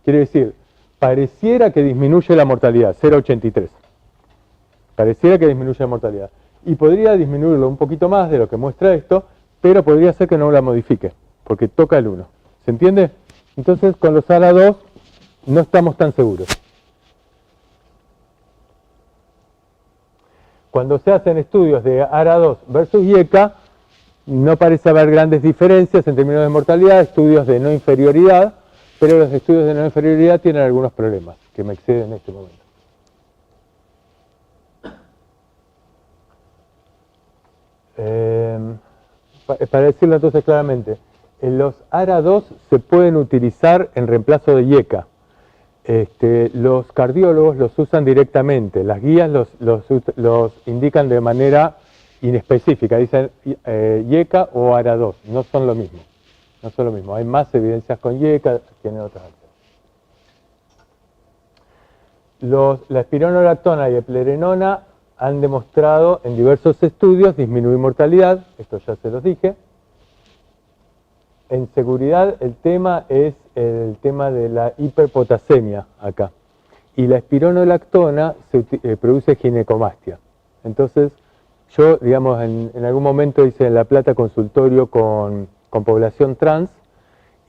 quiere decir, pareciera que disminuye la mortalidad, 0,83. Pareciera que disminuye la mortalidad. Y podría disminuirlo un poquito más de lo que muestra esto, pero podría ser que no la modifique, porque toca el 1. ¿Se entiende? Entonces, con los ARA2 no estamos tan seguros. Cuando se hacen estudios de ARA2 versus IECA, no parece haber grandes diferencias en términos de mortalidad, estudios de no inferioridad, pero los estudios de no inferioridad tienen algunos problemas que me exceden en este momento. Para decirlo entonces claramente, los ARA2 se pueden utilizar en reemplazo de IECA. Los cardiólogos los usan directamente, las guías los indican de manera inespecífica, dicen IECA o ARA2, no son lo mismo. No son lo mismo, hay más evidencias con IECA que en otras acciones. La espironolactona y eplerenona han demostrado en diversos estudios disminuir mortalidad, esto ya se los dije. En seguridad el tema es el tema de la hiperpotasemia acá. Y la espironolactona produce ginecomastia. Entonces, yo, digamos, en algún momento hice en La Plata consultorio con población trans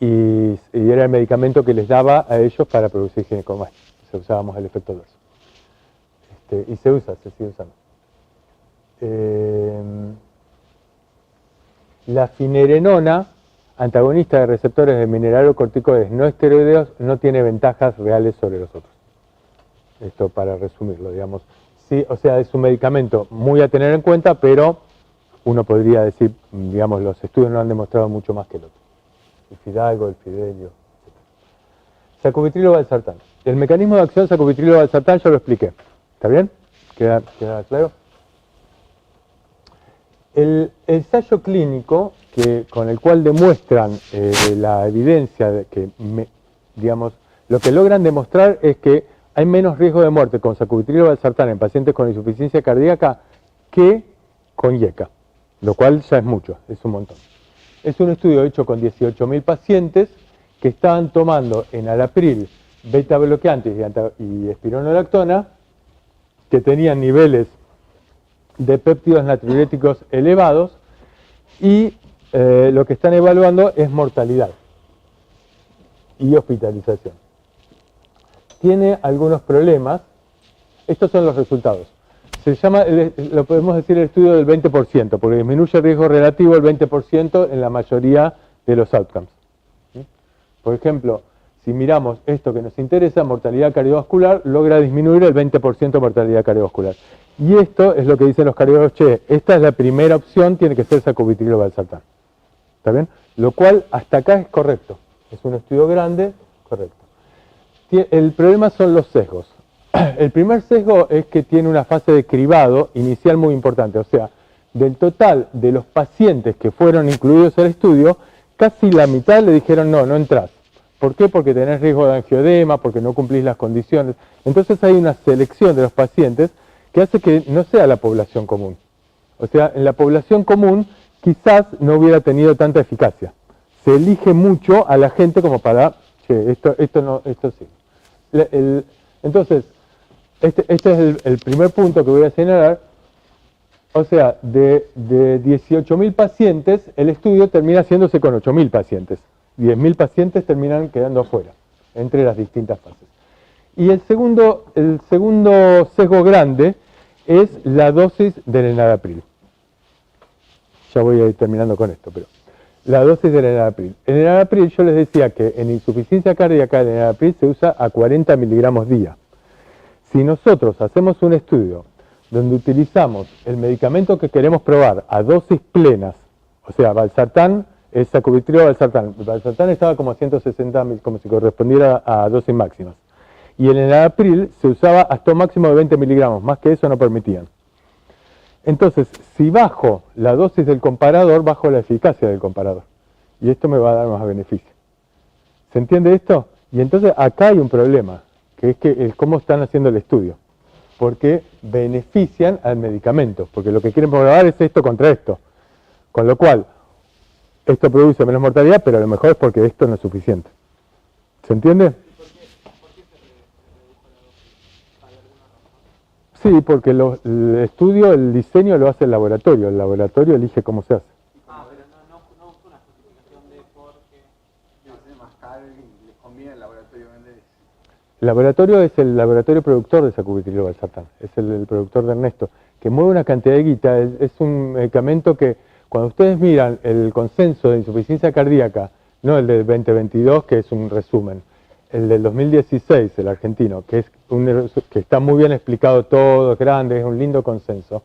y era el medicamento que les daba a ellos para producir ginecomastia. Usábamos el efecto 2. Y se sigue usando. La finerenona, antagonista de receptores de mineralocorticoides no esteroideos, no tiene ventajas reales sobre los otros. Esto para resumirlo, digamos. Sí, o sea, es un medicamento muy a tener en cuenta, pero uno podría decir, digamos, los estudios no han demostrado mucho más que el otro. El Fidalgo, el Fidelio, etc. Sacubitrilo/valsartán. El mecanismo de acción sacubitrilo/valsartán ya lo expliqué. ¿Está bien? ¿Queda claro? El ensayo clínico con el cual demuestran la evidencia de que, digamos, lo que logran demostrar es que hay menos riesgo de muerte con sacubitrilo/valsartán en pacientes con insuficiencia cardíaca que con IECA, lo cual ya es mucho, es un montón. Es un estudio hecho con 18.000 pacientes que estaban tomando enalapril, beta bloqueantes y espironolactona que tenían niveles de péptidos natriuréticos elevados y lo que están evaluando es mortalidad y hospitalización. Tiene algunos problemas. Estos son los resultados. Se llama, lo podemos decir, el estudio del 20%, porque disminuye el riesgo relativo el 20% en la mayoría de los outcomes. ¿Sí? Por ejemplo, si miramos esto que nos interesa, mortalidad cardiovascular, logra disminuir el 20% de mortalidad cardiovascular. Y esto es lo que dicen los cardiólogos, che, esta es la primera opción, tiene que ser sacubitril/valsartán. ¿Está bien? Lo cual hasta acá es correcto. Es un estudio grande, correcto. El problema son los sesgos. El primer sesgo es que tiene una fase de cribado inicial muy importante. O sea, del total de los pacientes que fueron incluidos al estudio, casi la mitad le dijeron no entrás. ¿Por qué? Porque tenés riesgo de angioedema, porque no cumplís las condiciones. Entonces hay una selección de los pacientes que hace que no sea la población común. O sea, en la población común quizás no hubiera tenido tanta eficacia. Se elige mucho a la gente como para, che, esto sí. Entonces, este es el primer punto que voy a señalar. O sea, de 18.000 pacientes, el estudio termina haciéndose con 8.000 pacientes. 10.000 pacientes terminan quedando afuera, entre las distintas fases. Y el segundo sesgo grande es la dosis del enalapril. Ya voy a ir terminando con esto, pero la dosis del enalapril. El enalapril, yo les decía que en insuficiencia cardíaca el enalapril se usa a 40 miligramos día. Si nosotros hacemos un estudio donde utilizamos el medicamento que queremos probar a dosis plenas, o sea, valsartán, es sacubitril/valsartán. El valsartán estaba como a 160 mil, como si correspondiera a dosis máximas. Y el enalapril se usaba hasta un máximo de 20 miligramos, más que eso no permitían. Entonces, si bajo la dosis del comparador, bajo la eficacia del comparador. Y esto me va a dar más beneficio. ¿Se entiende esto? Y entonces acá hay un problema, que es que cómo están haciendo el estudio. Porque benefician al medicamento, porque lo que quieren probar es esto contra esto. Con lo cual, esto produce menos mortalidad, pero a lo mejor es porque esto no es suficiente. ¿Se entiende? Sí, porque el estudio, el diseño lo hace el laboratorio elige cómo se hace. Pero no fue una justificación de porque hace más caro y les conviene el laboratorio vender. El laboratorio es el laboratorio productor de sacubitril/valsartán, es el productor de Ernesto, que mueve una cantidad de guita, es un medicamento que cuando ustedes miran el consenso de insuficiencia cardíaca, no el del 2022, que es un resumen, el del 2016, el argentino, que está muy bien explicado todo, es grande, es un lindo consenso,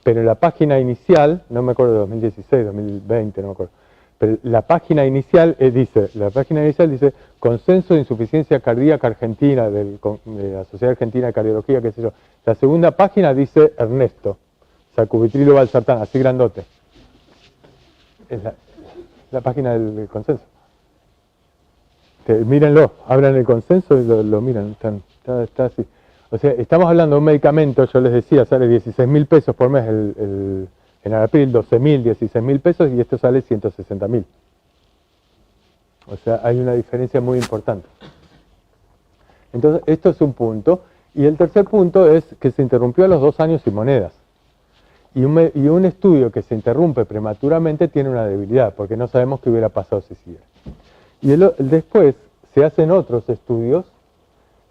pero en la página inicial, no me acuerdo de 2016, 2020, no me acuerdo, pero la página inicial dice consenso de insuficiencia cardíaca argentina, de la Sociedad Argentina de Cardiología, qué sé yo. La segunda página dice Ernesto, sacubitril/valsartán, así grandote. Es la página del consenso. Mírenlo, abran el consenso y lo miran, está así. O sea, estamos hablando de un medicamento, yo les decía, sale 16.000 pesos por mes el enalapril, 12.000, 16.000 pesos y esto sale 160.000. O sea, hay una diferencia muy importante. Entonces, esto es un punto. Y el tercer punto es que se interrumpió a los 2 años y monedas. Y un estudio que se interrumpe prematuramente tiene una debilidad, porque no sabemos qué hubiera pasado si siguiera. Y después se hacen otros estudios,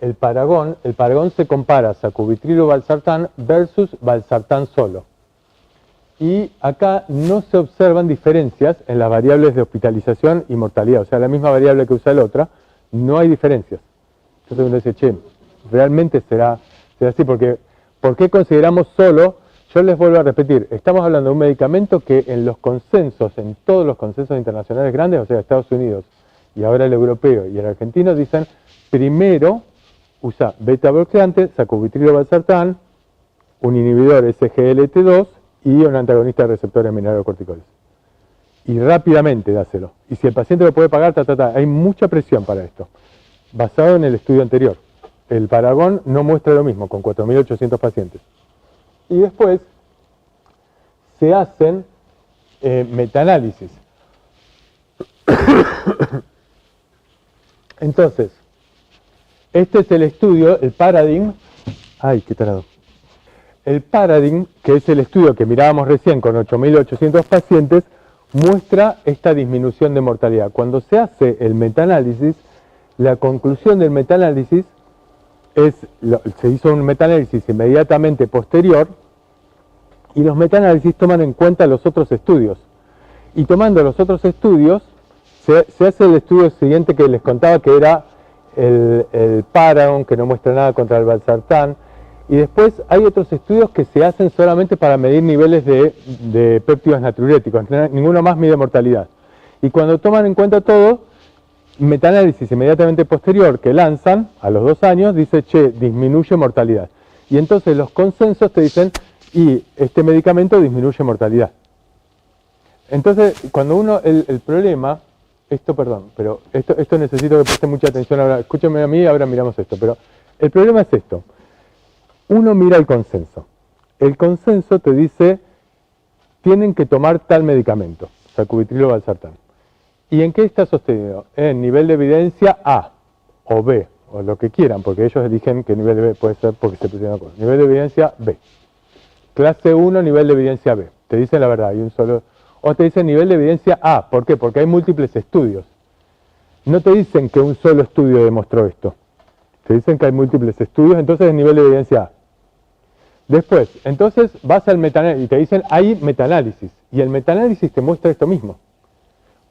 el Paragón se compara sacubitril/valsartán versus valsartán solo. Y acá no se observan diferencias en las variables de hospitalización y mortalidad, o sea, la misma variable que usa la otra, no hay diferencias. Entonces uno dice, che, realmente será así, porque ¿por qué consideramos solo? Yo les vuelvo a repetir, estamos hablando de un medicamento que en los consensos, en todos los consensos internacionales grandes, o sea, Estados Unidos, y ahora el europeo y el argentino, dicen, primero usa beta-bloqueante, sacubitril/valsartán, un inhibidor SGLT2 y un antagonista de receptores mineralocorticoides. Y rápidamente dáselo. Y si el paciente lo puede pagar, hay mucha presión para esto. Basado en el estudio anterior. El Paragón no muestra lo mismo, con 4.800 pacientes. Y después se hacen metaanálisis. Entonces, este es el estudio, el Paradigm. Ay, qué tarado. el Paradigm, que es el estudio que mirábamos recién con 8.800 pacientes, muestra esta disminución de mortalidad. Cuando se hace el metaanálisis, la conclusión del metaanálisis es, se hizo un metaanálisis inmediatamente posterior, y los metaanálisis toman en cuenta los otros estudios. Y tomando los otros estudios, se hace el estudio siguiente que les contaba, que era el Paragon, que no muestra nada contra el valsartán. Y después hay otros estudios que se hacen solamente para medir niveles de péptidos natriuréticos. Ninguno más mide mortalidad. Y cuando toman en cuenta todo, metaanálisis inmediatamente posterior que lanzan a los 2 años, dice, che, disminuye mortalidad. Y entonces los consensos te dicen, y este medicamento disminuye mortalidad. Entonces, cuando uno, el problema, esto necesito que presten mucha atención ahora, escúchenme a mí, ahora miramos esto, pero el problema es esto. Uno mira el consenso. El consenso te dice, tienen que tomar tal medicamento, sacubitrilo valsartán. ¿Y en qué está sostenido? En nivel de evidencia A o B, o lo que quieran, porque ellos eligen qué nivel de B puede ser porque se pusieron de acuerdo. Nivel de evidencia B. Clase 1, nivel de evidencia B. Te dicen la verdad, hay un solo. O te dicen nivel de evidencia A. ¿Por qué? Porque hay múltiples estudios. No te dicen que un solo estudio demostró esto. Te dicen que hay múltiples estudios, entonces es nivel de evidencia A. Después, entonces vas al metaanálisis y te dicen hay metaanálisis. Y el metaanálisis te muestra esto mismo.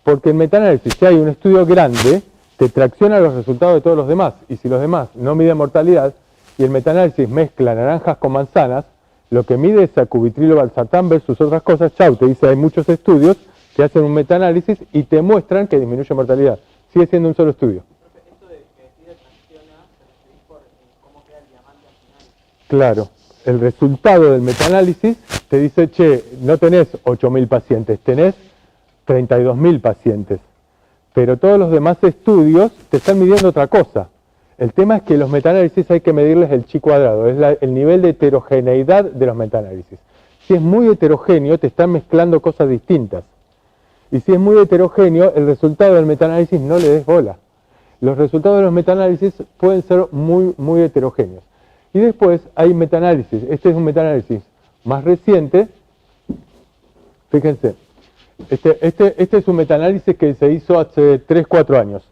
Porque en metaanálisis, si hay un estudio grande, te tracciona los resultados de todos los demás. Y si los demás no miden mortalidad, y el metaanálisis mezcla naranjas con manzanas, lo que mide es sacubitrilo valsartán versus otras cosas, chau, te dice hay muchos estudios que hacen un metaanálisis y te muestran que disminuye mortalidad. Sigue siendo un solo estudio. Esto de que decide tracciona, se referís por cómo queda el diamante al final. Claro, el resultado del metaanálisis te dice, che, no tenés 8.000 pacientes, tenés 32.000 pacientes. Pero todos los demás estudios te están midiendo otra cosa. El tema es que los metaanálisis hay que medirles el chi cuadrado, es el nivel de heterogeneidad de los metaanálisis. Si es muy heterogéneo, te están mezclando cosas distintas. Y si es muy heterogéneo, el resultado del metaanálisis no le des bola. Los resultados de los metaanálisis pueden ser muy, muy heterogéneos. Y después hay metaanálisis. Este es un metaanálisis más reciente. Fíjense, este es un metaanálisis que se hizo hace 3-4 años.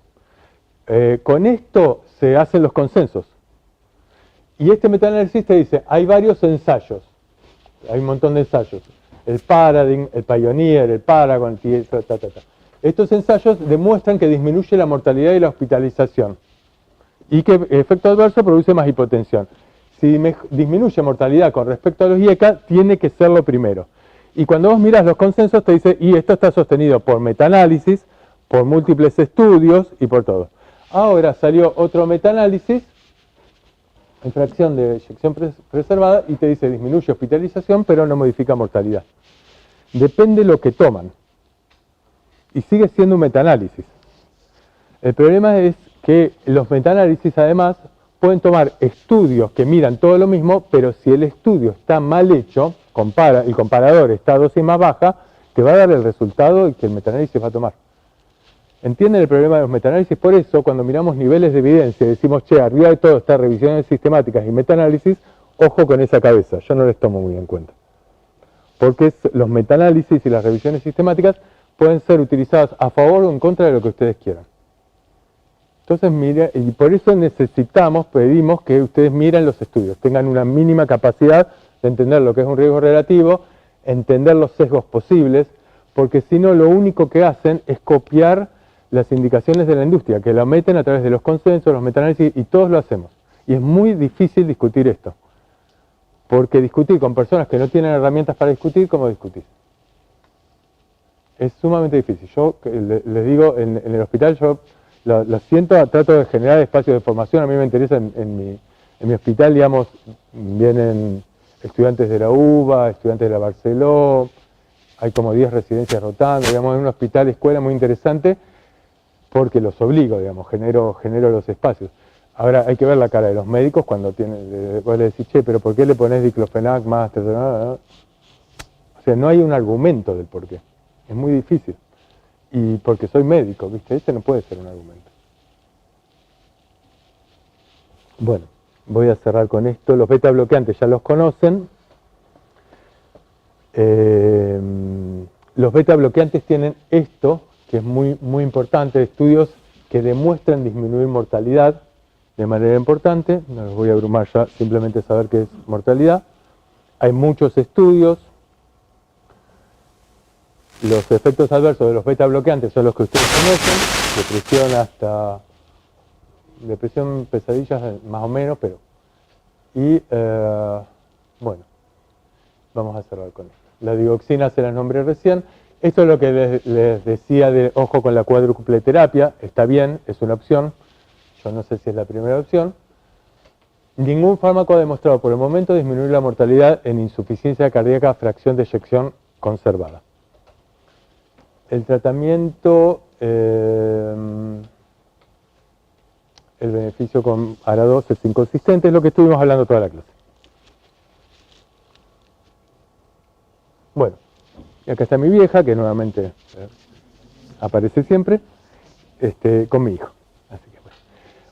Con esto se hacen los consensos. Y este metaanálisis te dice, hay varios ensayos. Hay un montón de ensayos. El Paradigm, el Pioneer, el Paragon, Estos ensayos demuestran que disminuye la mortalidad y la hospitalización. Y que el efecto adverso produce más hipotensión. Si disminuye mortalidad con respecto a los IECA, tiene que ser lo primero. Y cuando vos mirás los consensos te dice, y esto está sostenido por metaanálisis, por múltiples estudios y por todo. Ahora salió otro metaanálisis en fracción de eyección preservada y te dice disminuye hospitalización pero no modifica mortalidad. Depende de lo que toman. Y sigue siendo un metaanálisis. El problema es que los metaanálisis además pueden tomar estudios que miran todo lo mismo, pero si el estudio está mal hecho, el comparador está a dosis más baja, te va a dar el resultado que el metaanálisis va a tomar. ¿Entienden el problema de los metaanálisis? Por eso, cuando miramos niveles de evidencia y decimos, che, arriba de todo está revisiones sistemáticas y metaanálisis, ojo con esa cabeza, yo no les tomo muy en cuenta. Porque los metaanálisis y las revisiones sistemáticas pueden ser utilizadas a favor o en contra de lo que ustedes quieran. Entonces, mire, y por eso pedimos que ustedes miren los estudios, tengan una mínima capacidad de entender lo que es un riesgo relativo, entender los sesgos posibles, porque si no, lo único que hacen es copiar las indicaciones de la industria, que la meten a través de los consensos, los metaanálisis, y todos lo hacemos. Y es muy difícil discutir esto, porque discutir con personas que no tienen herramientas para discutir, ¿cómo discutir? Es sumamente difícil. Yo les digo, en el hospital yo lo siento, trato de generar espacios de formación. A mí me interesa en mi hospital, digamos, vienen estudiantes de la UBA, estudiantes de la Barceló, hay como 10 residencias rotando, digamos, en un hospital escuela muy interesante, porque los obligo, digamos, genero los espacios. Ahora hay que ver la cara de los médicos cuando vos le decís, che, pero ¿por qué le ponés diclofenac más? O sea, no hay un argumento del por qué. Es muy difícil. Y porque soy médico, ¿viste? Ese no puede ser un argumento. Bueno, voy a cerrar con esto. Los beta bloqueantes ya los conocen. Los beta bloqueantes tienen esto, que es muy importante, estudios que demuestran disminuir mortalidad de manera importante. No los voy a abrumar ya, simplemente saber qué es mortalidad. Hay muchos estudios. Los efectos adversos de los beta bloqueantes son los que ustedes conocen, depresión, pesadillas más o menos, pero... Y, bueno, vamos a cerrar con esto. La digoxina se las nombré recién. Esto es lo que les decía de ojo con la cuádruple terapia. Está bien, es una opción. Yo no sé si es la primera opción. Ningún fármaco ha demostrado por el momento disminuir la mortalidad en insuficiencia cardíaca a fracción de eyección conservada. El tratamiento, el beneficio con ARA2 es inconsistente, es lo que estuvimos hablando toda la clase. Bueno, y acá está mi vieja, que nuevamente aparece siempre, con mi hijo. Así que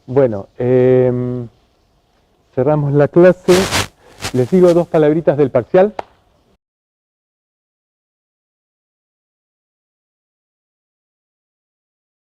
bueno, cerramos la clase. Les digo 2 palabritas del parcial.